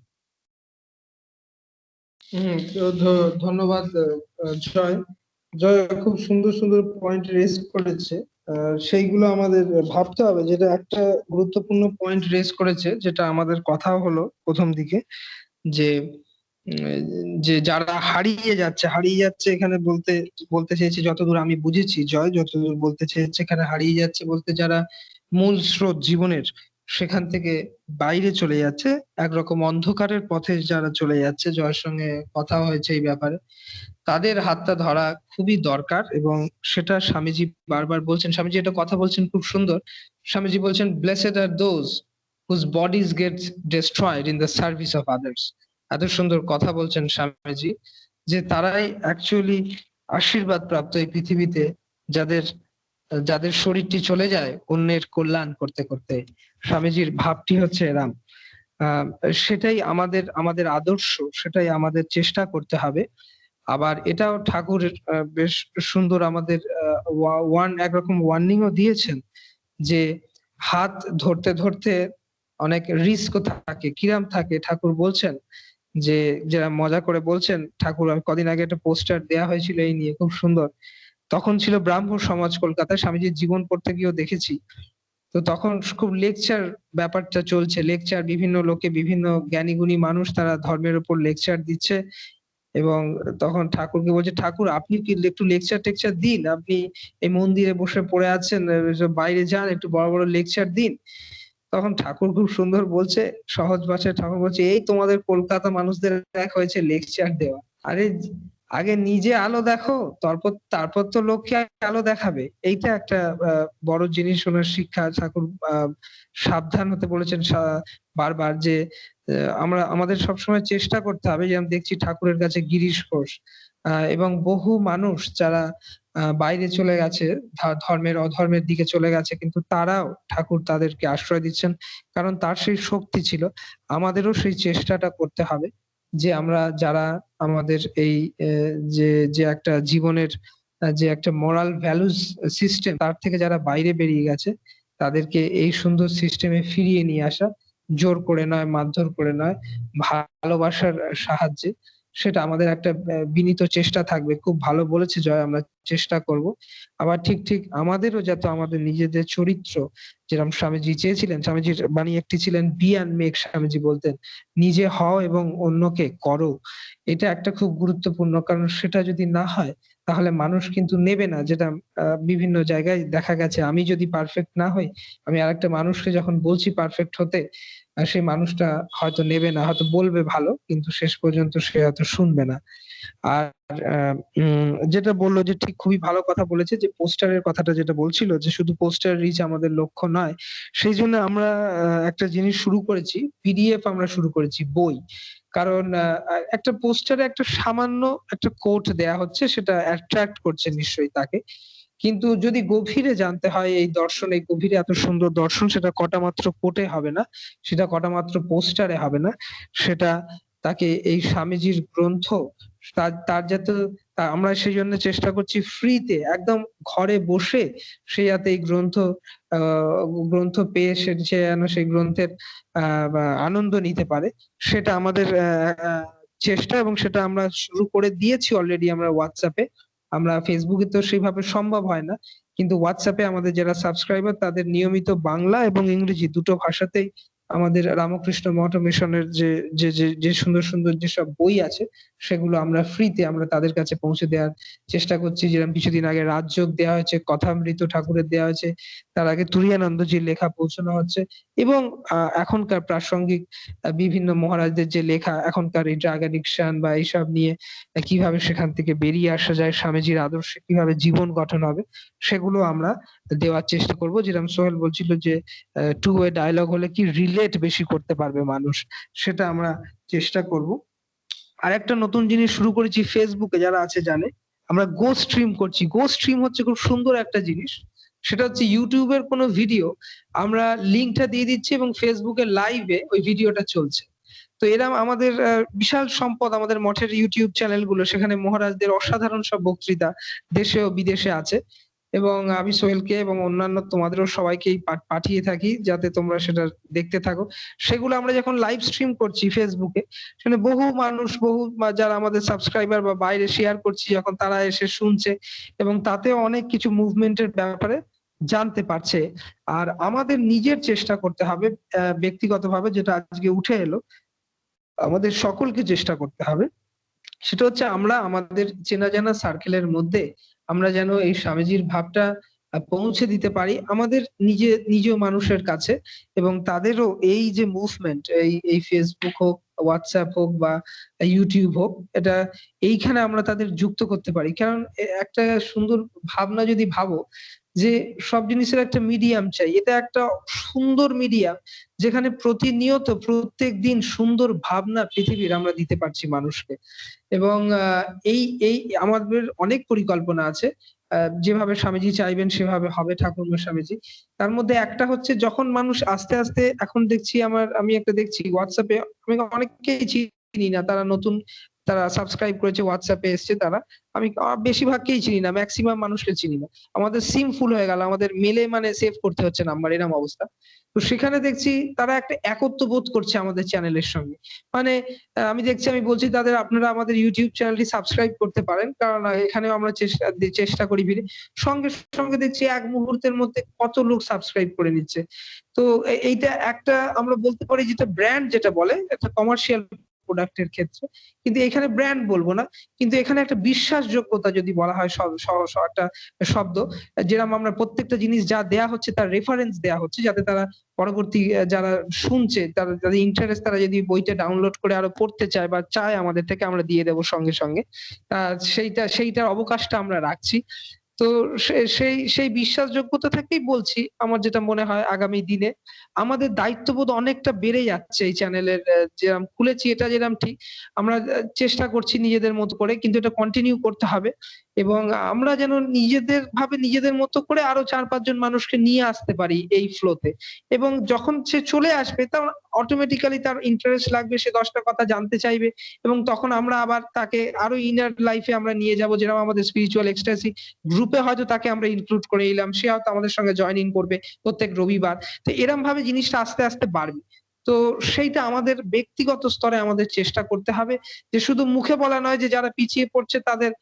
তো ধন্যবাদ জয়। জয় খুব সুন্দর সুন্দর পয়েন্ট রেজ করেছে, সেইগুলো আমাদের ভাবতে হবে। যেটা একটা গুরুত্বপূর্ণ পয়েন্ট রেজ করেছে, যেটা আমাদের কথা হলো প্রথম দিকে, যে যে যারা হারিয়ে যাচ্ছে এখানে বলতে বলতে চেয়েছে, যতদূর আমি বুঝেছি জয়, যতদূর বলতে চেয়েছে এখানে হারিয়ে যাচ্ছে বলতে যারা মূল স্রোত জীবনের সেখান থেকে বাইরে চলে যাচ্ছে, একরকম অন্ধকারের পথে যারা চলে যাচ্ছে, জয়ের সঙ্গে কথা হয়েছে এই ব্যাপারে, তাদের হাতটা ধরা খুবই দরকার। এবং সেটা স্বামীজি বারবার বলছেন, স্বামীজি এটা কথা বলছেন খুব সুন্দর। স্বামীজি বলছেন, blessed are those whose bodies gets destroyed in the service of others. এত সুন্দর কথা বলছেন স্বামীজি, যে তারাই অ্যাকচুয়ালি আশীর্বাদ প্রাপ্ত এই পৃথিবীতে, যাদের যাদের শরীরটি চলে যায় অন্যের কল্যাণ করতে করতে। স্বামীজির ভাবটি হচ্ছে এরাম। আহ সেটাই আমাদের আমাদের আদর্শ, সেটাই আমাদের চেষ্টা করতে হবে। আবার এটাও ঠাকুর বেশ সুন্দর আমাদের একরকম ওয়ার্নিংও দিয়েছেন, যে হাত ধরতে ধরতে অনেক রিস্কও থাকে। কিরাম থাকে ঠাকুর বলছেন, যে যারা মজা করে বলছেন, ঠাকুর কদিন আগে একটা পোস্টার দেয়া হয়েছিল এই নিয়ে, খুব সুন্দর। তখন ছিল ব্রাহ্ম সমাজ কলকাতায়, স্বামীজির জীবন পড়তে গিয়েও দেখেছি। তো তখন খুব লেকচার ব্যাপারটা চলছে, লেকচার, বিভিন্ন লোকে বিভিন্ন জ্ঞানী গুণী মানুষ তারা ধর্মের উপর লেকচার দিচ্ছে। এবং তখন ঠাকুরকে বলছে, ঠাকুর আপনি কি একটু লেকচার টেকচার দিন, আপনি এই মন্দিরে বসে পড়ে আছেন, বাইরে যান, একটু বড় বড় লেকচার দিন। তখন ঠাকুর খুব সুন্দর বলছে, সহজ ভাষায় ঠাকুর বলছে, এই তোমাদের কলকাতা মানুষদের এক হয়েছে লেকচার দেওয়া। আরে আগে নিজে আলো দেখো, তারপর তারপর তো লোককে আলো দেখাবে। এইটা একটা বড় জিনিস ওনার শিক্ষা। ঠাকুর সাবধান হতে বলেছেন বারবার, যে আমরা আমাদের সবসময় চেষ্টা করতে হবে। যেমন দেখছি ঠাকুরের কাছে গিরিশ ঘোষ এবং বহু মানুষ যারা বাইরে চলে গেছে, ধর্মের অধর্মের দিকে চলে গেছে, কিন্তু তারাও ঠাকুর তাদেরকে আশ্রয় দিচ্ছেন, কারণ তার সেই শক্তি ছিল। আমাদেরও সেই চেষ্টাটা করতে হবে যে আমরা যারা আমাদের এই যে যে একটা জীবনের যে একটা মোরাল ভ্যালুস সিস্টেম, তার থেকে যারা বাইরে বেরিয়ে গেছে, তাদেরকে এই সুন্দর সিস্টেমে ফিরিয়ে নিয়ে আসা, জোর করে নয়, মারধর করে নয়, ভালোবাসার সাহায্যে। সেটা আমাদের একটা বিনীত চেষ্টা থাকবে। খুব ভালো বলেছে জয়, আমরা চেষ্টা করব। আবার ঠিক ঠিক আমাদেরও যাতে আমাদের নিজেদের চরিত্র, যেরকম স্বামীজি চেয়েছিলেন, স্বামীজির বাণী একটি ছিলেন, বি অ্যান্ড মেক। স্বামীজি বলতেন নিজে হও এবং অন্যকে করো। এটা একটা খুব গুরুত্বপূর্ণ, কারণ সেটা যদি না হয় তাহলে মানুষ কিন্তু নেবে না। যেটা বিভিন্ন জায়গায় দেখা গেছে, আমি যদি পারফেক্ট না হই, আমি আরেকটা মানুষকে যখন বলছি পারফেক্ট হতে, সেই মানুষটা হয়তো নেবে না, হয়তো বলবে ভালো, কিন্তু শেষ পর্যন্ত সে হয়তো শুনবে না। আর যেটা বললো যে ঠিক খুবই ভালো কথা বলেছে, যে পোস্টারের কথাটা যেটা বলছিল, যে শুধু পোস্টার রিচ আমাদের লক্ষ্য নয়। সেই জন্য আমরা একটা জিনিস শুরু করেছি, পিডিএফ আমরা শুরু করেছি, বই। কারণ একটা পোস্টারে একটা সামান্য একটা কোট দেয়া হচ্ছে, সেটা অ্যাট্রাক্ট করছে নিশ্চয়ই তাকে, কিন্তু যদি গভীরে জানতে হয় এই দর্শন, এই গভীরে এত সুন্দর দর্শন, সেটা কটা মাত্র কোটে হবে না, সেটা কটা মাত্র পোস্টারে হবে না, সেটা তাকে এই স্বামীজির গ্রন্থ, তার যাতে আমরা সেই জন্য চেষ্টা করছি ফ্রিতে একদম ঘরে বসে সে যাতে এই গ্রন্থ পেয়ে সে যেন সেই গ্রন্থের আনন্দ নিতে পারে, সেটা আমাদের চেষ্টা। এবং সেটা আমরা শুরু করে দিয়েছি অলরেডি আমরা হোয়াটসঅ্যাপে। আমরা ফেসবুকে তো সেইভাবে সম্ভব হয় না, কিন্তু হোয়াটসঅ্যাপে আমাদের যারা সাবস্ক্রাইবার, তাদের নিয়মিত বাংলা এবং ইংরেজি দুটো ভাষাতেই আমাদের রামকৃষ্ণ মঠ মিশনের যে যে যে সুন্দর সুন্দর যেসব বই আছে, সেগুলো আমরা ফ্রিতে আমরা তাদের কাছে পৌঁছে দেওয়ার চেষ্টা করছি। যেরকম কিছুদিন আগে রাজযোগ দেওয়া হয়েছে, কথামৃত ঠাকুরের দেওয়া হয়েছে, তার আগে তুরীয়ানন্দজির লেখা পৌঁছানো হচ্ছে, এবং এখনকার প্রাসঙ্গিক বিভিন্ন মহারাজদের যে লেখা, এখনকার এই ড্রাগ অ্যাডিকশন বা এইসব নিয়ে কিভাবে সেখান থেকে বেরিয়ে আসা যায়, স্বামীজির আদর্শে কিভাবে জীবন গঠন হবে, সেগুলো আমরা দেওয়ার চেষ্টা করব। যেরকম সোহেল বলছিল যে টু ওয়ে ডায়লগ হলে কি রিলেট বেশি করতে পারবে মানুষ, সেটা আমরা চেষ্টা করব। আর একটা নতুন জিনিস শুরু করেছি, ফেসবুকে যারা আছে জানে, আমরা গো স্ট্রিম করছি। গো স্ট্রিম হচ্ছে খুব সুন্দর একটা জিনিস। সেটা হচ্ছে ইউটিউবের কোনো ভিডিও আমরা লিঙ্কটা দিয়ে দিচ্ছি এবং ফেসবুকে লাইভে ওই ভিডিওটা চলছে। তো এরকম আমাদের বিশাল সম্পদ আমাদের মঠের ইউটিউব চ্যানেলগুলো, সেখানে মহারাজদের অসাধারণ সব বক্তৃতা দেশে ও বিদেশে আছে, এবং আমি সোহেলকে এবং অন্যান্য তোমাদেরও সবাইকেই পাঠিয়ে থাকি যাতে তোমরা সেটা দেখতে থাকো। সেগুলো আমরা যখন লাইভ স্ট্রিম করছি ফেসবুকে, সেখানে বহু মানুষ, যারা আমাদের সাবস্ক্রাইবার বা বাইরে শেয়ার করছি, যখন তারা এসে শুনছে এবং তাতেও অনেক কিছু মুভমেন্টের ব্যাপারে জানতে পারছে। আর আমাদের নিজের চেষ্টা করতে হবে ব্যক্তিগতভাবে, যেটা আজকে উঠে এলো, আমাদের সকলকে চেষ্টা করতে হবে, সেটা হচ্ছে আমরা আমাদের চেনা জানা সার্কেলের মধ্যে আমরা যেন এই স্বামীজির ভাবটা পৌঁছে দিতে পারি আমাদের নিজ মানুষের কাছে, এবং তাদেরও এই যে মুভমেন্ট, এই ফেসবুক হোক, হোয়াটসঅ্যাপ হোক বা ইউটিউব হোক, এটা এইখানে আমরা তাদের যুক্ত করতে পারি। কারণ একটা সুন্দর ভাবনা যদি ভাবো যে সব জিনিসের একটা মিডিয়াম চাই, এটা একটা সুন্দর মিডিয়াম যেখানে প্রতিনিয়ত প্রত্যেক দিন সুন্দর ভাবনা পৃথিবীর আমরা দিতে পারছি মানুষকে। এবং এই এই আমাদের অনেক পরিকল্পনা আছে, যেভাবে স্বামীজি চাইবেন সেভাবে হবে ঠাকুরমা স্বামীজি। তার মধ্যে একটা হচ্ছে, যখন মানুষ আস্তে আস্তে, এখন দেখছি আমি একটা দেখছি হোয়াটসঅ্যাপে, আমি অনেককেই চিনি না, তারা নতুন, তারা সাবস্ক্রাইব করেছে, হোয়াটসঅ্যাপে এসছে তারা, আমি বেশিরভাগকেই চিনি না, ম্যাক্সিমাম মানুষকে চিনি না। আমাদের সিম ফুল হয়ে গেল, আমাদের মেলে মানে সেভ করতে হচ্ছে নাম্বার, এরকম অবস্থা। তো সেখানে দেখছি তারা একটা একত্ব বোধ করছে আমাদের চ্যানেলের সঙ্গে। মানে আমি দেখছি, আমি বলছি তাদের, আপনারা আমাদের ইউটিউব চ্যানেলটি সাবস্ক্রাইব করতে পারেন, কারণ এখানেও আমরা চেষ্টা করি ভিড়ে। সঙ্গে সঙ্গে দেখছি এক মুহূর্তের মধ্যে কত লোক সাবস্ক্রাইব করে নিচ্ছে। তো এইটা একটা আমরা বলতে পারি যেটা ব্র্যান্ড, যেটা বলে একটা কমার্শিয়াল প্রোডাক্টের ক্ষেত্রে, কিন্তু এখানে ব্র্যান্ড বলবো না, কিন্তু এখানে একটা বিশ্বাসযোগ্যতা যদি বলা হয় একটা শব্দ, যেরকম আমরা প্রত্যেকটা জিনিস যা দেয়া হচ্ছে তার রেফারেন্স দেয়া হচ্ছে, যাতে তারা পরবর্তী যারা শুনছে তারা যাদের ইন্টারেস্ট, তারা যদি বইটা ডাউনলোড করে আরো পড়তে চায় বা চায় আমাদের থেকে, আমরা দিয়ে দেবো সঙ্গে সঙ্গে। সেইটার অবকাশটা আমরা রাখছি। তো সেই বিশ্বাসযোগ্যতা থেকেই বলছি, আমার যেটা মনে হয় আগামী দিনে আমাদের দায়িত্ববোধ অনেকটা বেড়ে যাচ্ছে এই চ্যানেলের। যেরকম খুলেছি এটা যেরকম ঠিক, আমরা চেষ্টা করছি নিজেদের মতো করে, কিন্তু এটা কন্টিনিউ করতে হবে এবং আমরা যেন নিজেদের মতো করে আরো 4-5 জন মানুষকে নিয়ে আসতে পারি এই ফ্লোতে। এবং যখন সে চলে আসবে তখন অটোমেটিক্যালি তার ইন্টারেস্ট লাগবে, সে 10টা কথা জানতে চাইবে এবং তখন আমরা আবার তাকে আরো ইনার লাইফে আমরা নিয়ে যাব। যেরকম আমাদের স্পিরিচুয়াল এক্সট্যাসি গ্রুপে হয়তো তাকে আমরা ইনক্লুড করে নিলাম, সে হয়তো আমাদের সঙ্গে জয়েন ইন করবে প্রত্যেক রবিবার। তো এরম ভাবে জিনিসটা আস্তে আস্তে বাড়বে। তো সেইটা আমাদের ব্যক্তিগত স্তরে আমাদের চেষ্টা করতে হবে, যে শুধু মুখে বলা নয় যে যারা পিছিয়ে পড়ছে তাদের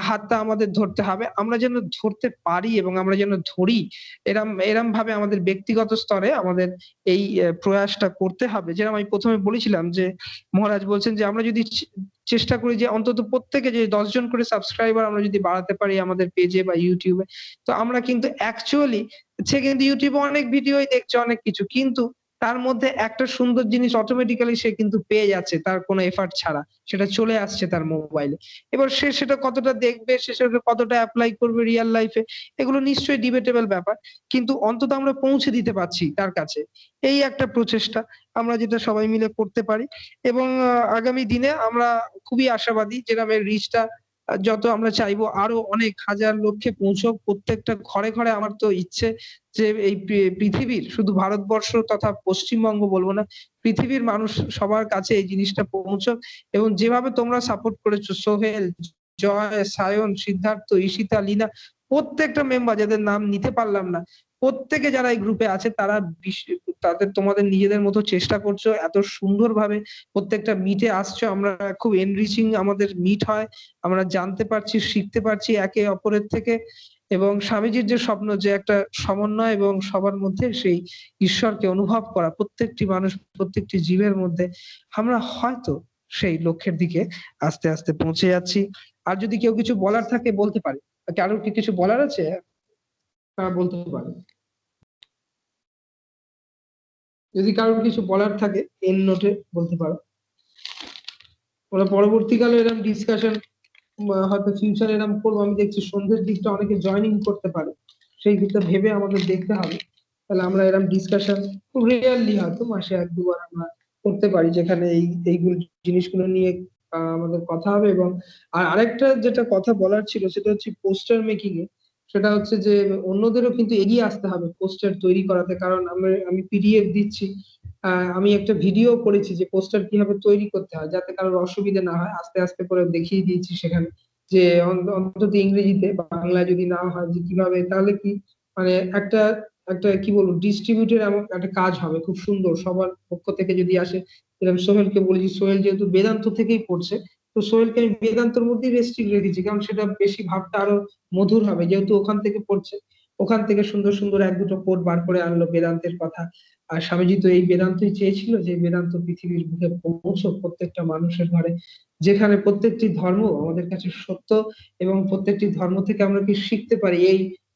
হাতটা আমাদের ধরতে হবে, আমরা যেন ধরতে পারি এবং আমরা যেন ধরি। এরম ভাবে আমাদের ব্যক্তিগত স্তরে আমাদের এই প্রয়াসটা করতে হবে। যেরকম আমি প্রথমে বলেছিলাম যে মহারাজ বলছেন যে আমরা যদি চেষ্টা করি যে অন্তত প্রত্যেকে যে 10 জন করে সাবস্ক্রাইবার আমরা যদি বাড়াতে পারি আমাদের পেজে বা ইউটিউবে, তো আমরা কিন্তু অ্যাকচুয়ালি সে কিন্তু ইউটিউবে অনেক ভিডিওই দেখছে, অনেক কিছু, কিন্তু তার মধ্যে একটা সুন্দর জিনিস অটোমেটিক্যালি সে কিন্তু পেয়ে যাচ্ছে তার কোনো এফার্ট ছাড়া, সেটা চলে আসছে তার মোবাইলে। এবার সে সেটা কতটা দেখবে, সে সেটা কতটা অ্যাপ্লাই করবে রিয়েল লাইফে, এগুলো নিশ্চয়ই ডিবেটেবল ব্যাপার, কিন্তু অন্তত আমরা পৌঁছে দিতে পারছি তার কাছে। এই একটা প্রচেষ্টা আমরা যেটা সবাই মিলে করতে পারি এবং আগামী দিনে আমরা খুবই আশাবাদী, যেরকম এর রিচটা যত আমরা চাইবো আরো অনেক হাজার লক্ষে পৌঁছক, প্রত্যেকটা ঘরে ঘরে। আমার তো ইচ্ছে যে এই পৃথিবীর, শুধু ভারতবর্ষ তথা পশ্চিমবঙ্গ বলবো না, পৃথিবীর মানুষ সবার কাছে এই জিনিসটা পৌঁছক। এবং যেভাবে তোমরা সাপোর্ট করেছো, সোহেল, জয়, সায়ন, সিদ্ধার্থ, ঈশিতা, লীনা, প্রত্যেকটা মেম্বার যাদের নাম নিতে পারলাম না, প্রত্যেকে যারা এই গ্রুপে আছে তারা তোমাদের নিজেদের মতো চেষ্টা করছো, এত সুন্দরভাবে প্রত্যেকটা মিটে আসছো। আমরা খুব এনরিচিং আমাদের মিট হয়, আমরা জানতে পারছি, শিখতে পারছি একে অপরের থেকে। এবং স্বামীজির যে স্বপ্ন, যে একটা সমন্বয় এবং সবার মধ্যে সেই ঈশ্বরকে অনুভব করা, প্রত্যেকটি মানুষ, প্রত্যেকটি জীবের মধ্যে, আমরা হয়তো সেই লক্ষ্যের দিকে আস্তে আস্তে পৌঁছে যাচ্ছি। আর যদি কেউ কিছু বলার থাকে বলতে পারে। কারোর কি কিছু বলার আছে? তারা বলতে পারে। যদি কারোর কিছু বলার থাকে এন নোটে বলতে পারো। ওরা পরবর্তীকালে এরকম ডিসকাশন হয়তো ফিউচারে এরকম করবো। আমি দেখছি সন্ধ্যের দিকটা অনেকে জয়েনিং করতে পারে, সেই দিকটা ভেবে আমাদের দেখতে হবে। তাহলে আমরা এরকম ডিসকাশন খুব রেয়ারলি হয়তো মাসে 1-2 বার আমরা করতে পারি, যেখানে এইগুলো জিনিসগুলো নিয়ে আমাদের কথা হবে। এবং আরেকটা যেটা কথা বলার ছিল সেটা হচ্ছে পোস্টার মেকিং এ। সেটা হচ্ছে যে অন্যদেরও কিন্তু এগিয়ে আসতে হবে পোস্টার তৈরি করাতে, কারণ আমি পিডিএফ দিচ্ছি। আমি একটা ভিডিও করেছি যে পোস্টার কিভাবে তৈরি করতে হয়, যাতে কারোর অসুবিধা না হয়, আস্তে আস্তে করে দেখিয়ে দিয়েছি সেখানে, যে অন্তত ইংরেজিতে, বাংলা যদি না হয় যে কিভাবে, তাহলে কি মানে একটা একটা কি বলবো ডিস্ট্রিবিউটের এমন একটা কাজ হবে খুব সুন্দর সবার পক্ষ থেকে যদি আসে। যেরকম সোহেলকে বলেছি, সোহেল যেহেতু বেদান্ত থেকেই পড়ছে, তো সোহেলকে আমি বেদান্তর মধ্যেই রেস্ট্রিক্ট রেখেছি, কারণ সেটা বেশি ভাবটা আরো মধুর হবে, যেহেতু ওখান থেকে পড়ছে। ওখান থেকে সুন্দর সুন্দর 1-2টো কোট বার করে আনলো বেদান্তের কথা। আর স্বামীজি তো এই বেদান্তই চেয়েছিল যে বেদান্ত পৃথিবীর বুকে পৌঁছক প্রত্যেকটা মানুষের ঘরে, যেখানে প্রত্যেকটি ধর্ম আমাদের কাছে সত্য এবং প্রত্যেকটি ধর্ম থেকে আমরা কি শিখতে পারি,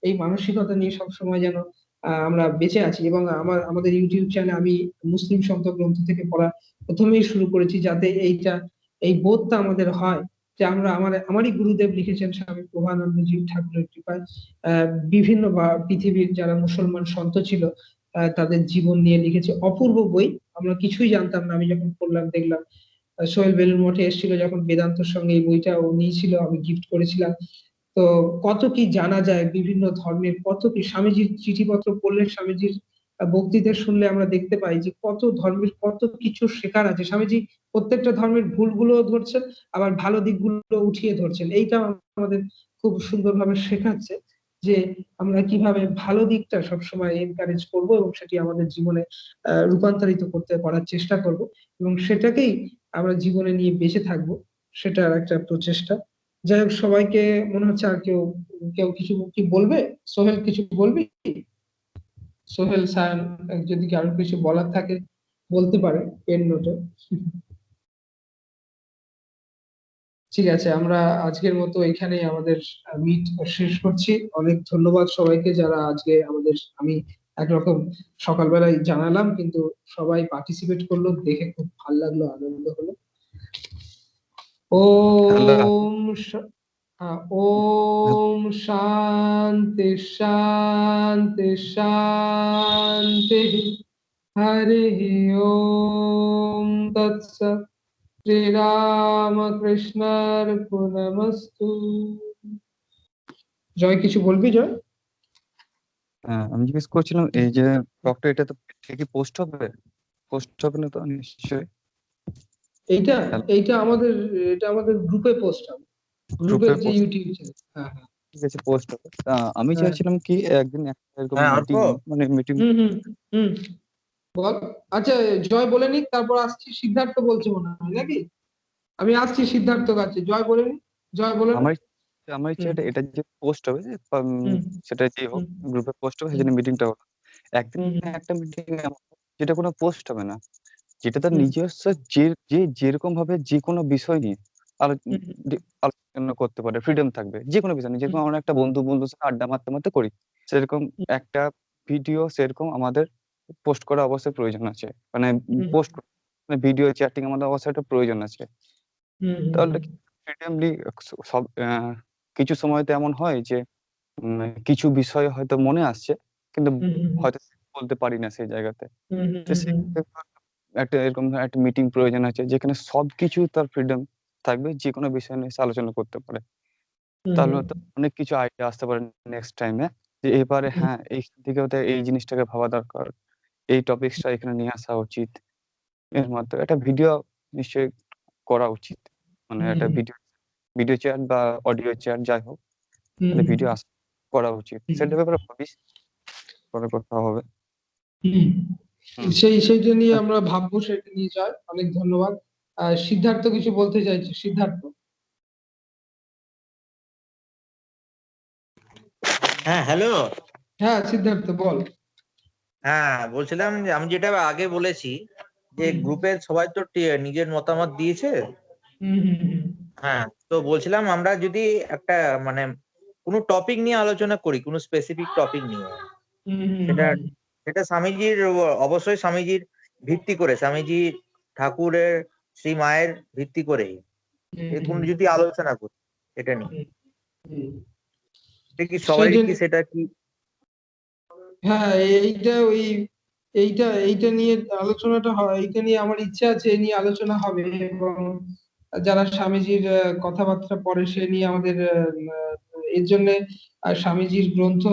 এই মানসিকতা নিয়ে সবসময় যেন আমরা বেঁচে আছি। এবং আমাদের ইউটিউব চ্যানেলে আমি মুসলিম সন্ত গ্রন্থ থেকে পড়া প্রথমেই শুরু করেছি, যাতে এই বোধটা আমাদের হয় যে আমারই গুরুদেব লিখেছেন স্বামী প্রভানন্দজি ঠাকুরের কৃপায়, বিভিন্ন পৃথিবীর যারা মুসলমান সন্ত ছিল তাদের জীবন নিয়ে লিখেছে অপূর্ব বই। আমরা কিছুই জানতাম না, আমি যখন পড়লাম দেখলাম। সোহেল বেলুর মঠে এসেছিল যখন বেদান্তর সঙ্গে এই বইটা ও নিয়েছিল, আমি গিফট করেছিলাম। তো কত কি জানা যায় বিভিন্ন ধর্মের, কত কি স্বামীজির চিঠিপত্র পড়লে, স্বামীজির বক্তৃতা শুনলে আমরা দেখতে পাই যে কত ধর্মের কত কিছু শেখার আছে। স্বামীজি প্রত্যেকটা ধর্মের ভুলগুলো ধরছেন, আবার ভালো দিকগুলো উঠিয়ে ধরছেন। এইটা আমাদের খুব সুন্দরভাবে শেখাচ্ছে যে আমরা কিভাবে ভালো দিকটা সবসময় এনকারেজ করব এবং সেটি আমাদের জীবনে রূপান্তরিত করার চেষ্টা করব এবং সেটাকেই আমরা জীবনে নিয়ে বেঁচে থাকবো, সেটার একটা প্রচেষ্টা। যাই হোক, সবাইকে মনে হচ্ছে আর কেউ কেউ কিছু কি বলবে? সোহেল কিছু বলবি? সোহেল, সায়ন, যদি কারোর কিছু বলার থাকে বলতে পারে এর নোটে। ঠিক আছে, আমরা আজকের মতো এখানেই আমাদের মিট শেষ করছি। অনেক ধন্যবাদ সবাইকে যারা আজকে আমাদের, আমি একরকম সকালবেলায় জানালাম কিন্তু সবাই পার্টিসিপেট করলো, দেখে খুব ভালো লাগলো, আনন্দ হলো। হ্যালো। ওম ওম শান্তি শান্তি শান্তি। হরি ওম তৎসৎ। শ্রীরামকৃষ্ণার্পণমস্তু। জয়, কিছু বলবি জয়? আমি জিজ্ঞেস করছিলাম এই যে টকটা, এটা তো কি পোস্ট হবে? পোস্ট হবে না তো নিশ্চয়ই? এইটা এইটা আমাদের এটা আমাদের গ্রুপে পোস্ট হবে, গ্রুপের গ্রুপে যে পোস্ট, ইউটিউব চ্যানেল। হ্যাঁ হ্যাঁ ঠিক আছে, পোস্ট হবে। আমি হ্যাঁ। চাইছিলাম কি একদিন একটা এরকম হ্যাঁ মিটিং, অর্ক, মানে মিটিং। হুম হুম হুম বল। আচ্ছা, জয় বলে নিক, তারপর আসছি। সিদ্ধার্থ বলছে মনে হয় নাকি? আমি আসছি, সিদ্ধার্থ কাছে। জয় বলে নিক, জয় বলে নে। আমার আমার ইচ্ছে হুম এটা যে পোস্ট হবে, যে হুম সেটা যে হোক, হুম গ্রুপে পোস্ট হবে, হুম সেদিন মিটিংটা হলো। একদিন হুম একটা মিটিং যেটা কোনো পোস্ট হবে না, যেটা তার হুম নিজস্ব যে যেরকম ভাবে যে কোনো বিষয় নিয়ে হুম আলোচনা করতে পারে, ফ্রিডম থাকবে যে কোনো বিষয় নিয়ে। যেরকম আমরা একটা বন্ধুর সাথে আড্ডা মারতে মারতে করি, সেরকম একটা ভিডিও সেরকম আমাদের পোস্ট করা অবশ্যই প্রয়োজন আছে। মানে হুম পোস্ট, মানে ভিডিও চ্যাটিং আমাদের অবশ্যই একটা প্রয়োজন আছে। হুম হুম তাহলে ফ্রিডমলি সব কিছু সময়তে এমন হয় যে কিছু বিষয় হয়তো মনে আসছে, কিন্তু হুম হুম হয়তো বলতে পারি না সেই জায়গাতে। হুম হুম তো হুম হুম সেক্ষেত্রে একটা এরকম একটা মিটিং প্রয়োজন আছে, যেখানে সবকিছু তার ফ্রিডম থাকবে, যে কোনো বিষয় নিয়ে সে আলোচনা করতে পারে। তাহলে হয়তো অনেক কিছু আইডিয়া আসতে পারে নেক্সট টাইমে, যে এবারে হ্যাঁ এইখান থেকে হয়তো এই জিনিসটাকে ভাবা দরকার, এই টপিকসটা এখানে নিয়ে আসা উচিত। এর মাধ্যমে একটা ভিডিও নিশ্চয়ই করা উচিত, মানে একটা ভিডিও চ্যাট বা অডিও চ্যাট যাই হোক, হুম একটা ভিডিও করা উচিত। হুম সেটার ব্যাপারে ভাবিস, পরে কথা হবে। হুম। হুম। সেইটা নিয়ে আমরা ভাববো, সেটা নিয়ে যায়। অনেক ধন্যবাদ। সিদ্ধার্থ কিছু বলতে চাইছে, সিদ্ধার্থ? হ্যাঁ হ্যালো। হ্যাঁ সিদ্ধার্থ বল। হ্যাঁ বলছিলাম যে আমি যেটা আগে বলেছি, যে হুম গ্রুপের সবাই তো নিজের মতামত দিয়েছে। হুম হুম হুম হ্যাঁ, তো বলছিলাম আমরা যদি একটা মানে কোনো টপিক নিয়ে আলোচনা করি, কোনো স্পেসিফিক টপিক নিয়ে, হুম হুম সেটা হুম সেটা স্বামীজির, অবশ্যই স্বামীজির ভিত্তি করে, স্বামীজি ঠাকুরের শ্রী মায়ের ভিত্তি করেই হুম কোনো যদি আলোচনা করি এটা নিয়ে, হুম হুম। এটা কি সবারই সেইটা কি সেটা কি? হ্যাঁ, এইটা নিয়ে আলোচনাটা হয়, এইটা নিয়ে আমার ইচ্ছা আছে, এই নিয়ে আলোচনা হবে। এবং যারা স্বামীজির কথাবার্তা পড়ে সে নিয়ে আমাদের এর জন্য স্বামীজির গ্রন্থ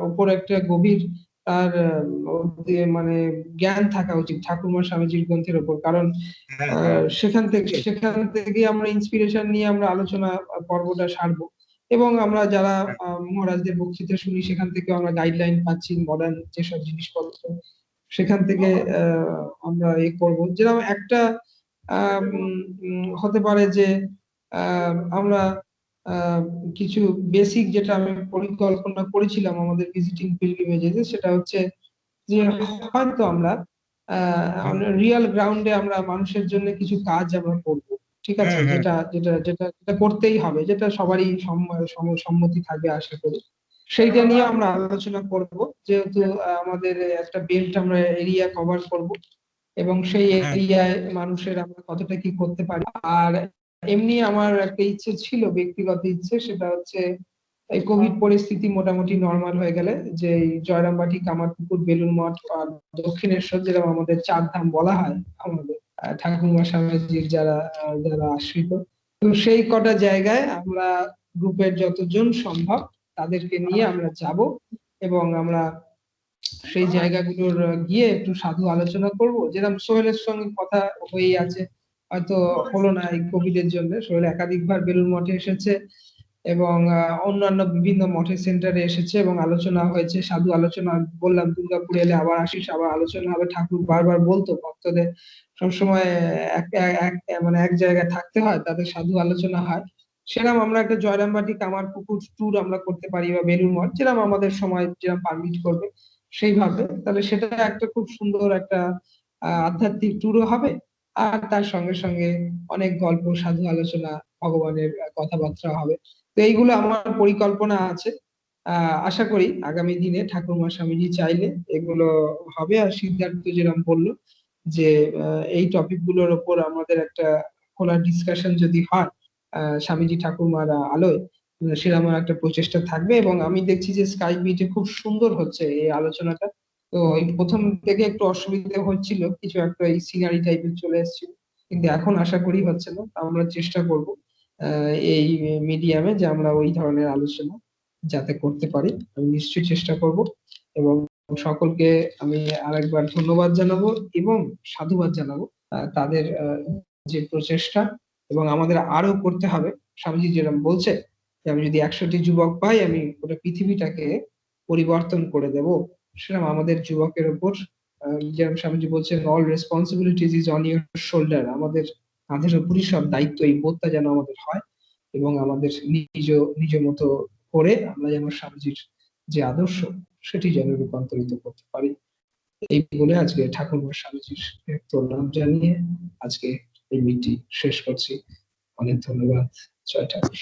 ওপর একটা গভীর তার মানে জ্ঞান থাকা উচিত, ঠাকুরমা স্বামীজির গ্রন্থের ওপর। কারণ হ্যাঁ হ্যাঁ সেখান থেকে আমরা ইন্সপিরেশন নিয়ে আমরা আলোচনা পর্বটা সারবো। এবং আমরা যারা মহারাজদের বক্তৃতা শুনি, সেখান থেকে আমরা গাইডলাইন পাচ্ছি, মডার্ন যেসব জিনিসপত্র সেখান থেকে আমরা করবো। যেরকম একটা হতে পারে যে আমরা আহ, কিছু বেসিক, যেটা আমি পরিকল্পনা করেছিলাম আমাদের ভিজিটিং পিলগ্রিমেজে, সেটা হচ্ছে যে হয়তো আমরা রিয়েল গ্রাউন্ডে আমরা মানুষের জন্য কিছু কাজ আমরা করব। ঠিক হুম আছে, হুম যেটা করতেই হবে, যেটা সবারই সম্মতি থাকবে আশা করি। সেইটা নিয়ে আমরা আলোচনা করব। যেহেতু আমাদের একটা বেল্ট আমরা এরিয়া কভার করব, এবং সেই হুম এরিয়ায় মানুষের আমরা কতটা কি করতে পারি। আর এমনি আমার একটা ইচ্ছে ছিল, ব্যক্তিগত ইচ্ছে, সেটা হচ্ছে এই কোভিড পরিস্থিতি মোটামুটি নর্মাল হয়ে গেলে, যে এই জয়রামবাটি, কামারপুকুর, বেলুড় মঠ আর দক্ষিণেশ্বর, যেরকম আমাদের চার ধাম বলা হয় আমাদের ঠাকুরমা স্বামীজির যারা যারা আশ্রিত, তো সেই কটা জায়গায় আমরা গ্রুপের যতজন সম্ভব তাদেরকে নিয়ে আমরা যাব। এবং আমরা সেই জায়গাগুলোর গিয়ে একটু সাধু আলোচনা করব। যেরকম সোহেলের সঙ্গে কথা হয়েই আছে, হয়তো হলো না এই কোভিড এর জন্য। সোহেল একাধিকবার বেলুড় মঠে এসেছে এবং অন্যান্য বিভিন্ন মঠের সেন্টারে এসেছে এবং আলোচনা হয়েছে, সাধু আলোচনা। বললাম দুর্গাপুরে এলে আবার আসিস, আবার আলোচনা হবে। ঠাকুর বারবার বলতো ভক্তদের সবসময় মানে এক জায়গায় থাকতে হয়, তাদের সাধু আলোচনা হয়। সেরকম আমরা একটা জয়রামবাটি, কামারপুকুর ট্যুর আমরা করতে পারি, বা বেলুড় মঠ, যেরকম আমাদের সময় যেরকম পারমিট করবে সেইভাবে। তাহলে সেটা একটা খুব সুন্দর একটা আধ্যাত্মিক ট্যুরও হবে। আর তার সঙ্গে সঙ্গে অনেক গল্প, সাধু আলোচনা, ভগবানের কথাবার্তা হবে। তো এইগুলো আমার পরিকল্পনা আছে। আশা করি আগামী দিনে ঠাকুরমা স্বামীজি চাইলে এগুলো হবে। আর সিদ্ধার্থ যেরকম বললো যে এই টপিক গুলোর ওপর আমাদের একটা খোলা ডিসকাশন যদি হয় স্বামীজি ঠাকুরমার আলোয়, সেরকম একটা প্রচেষ্টা থাকবে। এবং আমি দেখছি যে স্কাই মিটে খুব সুন্দর হচ্ছে এই আলোচনাটা। তো এই প্রথম থেকে একটু অসুবিধা হচ্ছিল, কিছু একটা এই সিনারি টাইপের চলে এসেছিল, কিন্তু এখন আশা করি হচ্ছে না। আমরা চেষ্টা করব এই মিডিয়ামে যে আমরা ওই ধরনের আলোচনা যাতে করতে পারি, আমি নিশ্চয়ই চেষ্টা করব। এবং সকলকে আমি আরেকবার ধন্যবাদ জানাবো এবং সাধুবাদ জানাবো তাদের যে প্রচেষ্টা। এবং আমাদের আরো করতে হবে, স্বামীজি যেরকম বলছে যে আমি যদি 100টি যুবক পাই আমি পুরো পৃথিবীটাকে পরিবর্তন করে দেব, সেরকম আমাদের যুবকের উপর যেরকম স্বামীজি বলছেন all responsibilities is on your shoulder, আমাদের কাঁধের উপরই সব দায়িত্ব, এই বোধটা যেন আমাদের হয় এবং আমাদের নিজ মতো করে আমরা যেন স্বামীজির যে আদর্শ সেটি যেন রূপান্তরিত করতে পারি। এই বলে আজকে ঠাকুরমা স্বামীজির প্রণাম জানিয়ে আজকে এই মিটটি শেষ করছি। অনেক ধন্যবাদ। জয় ঠাকুর।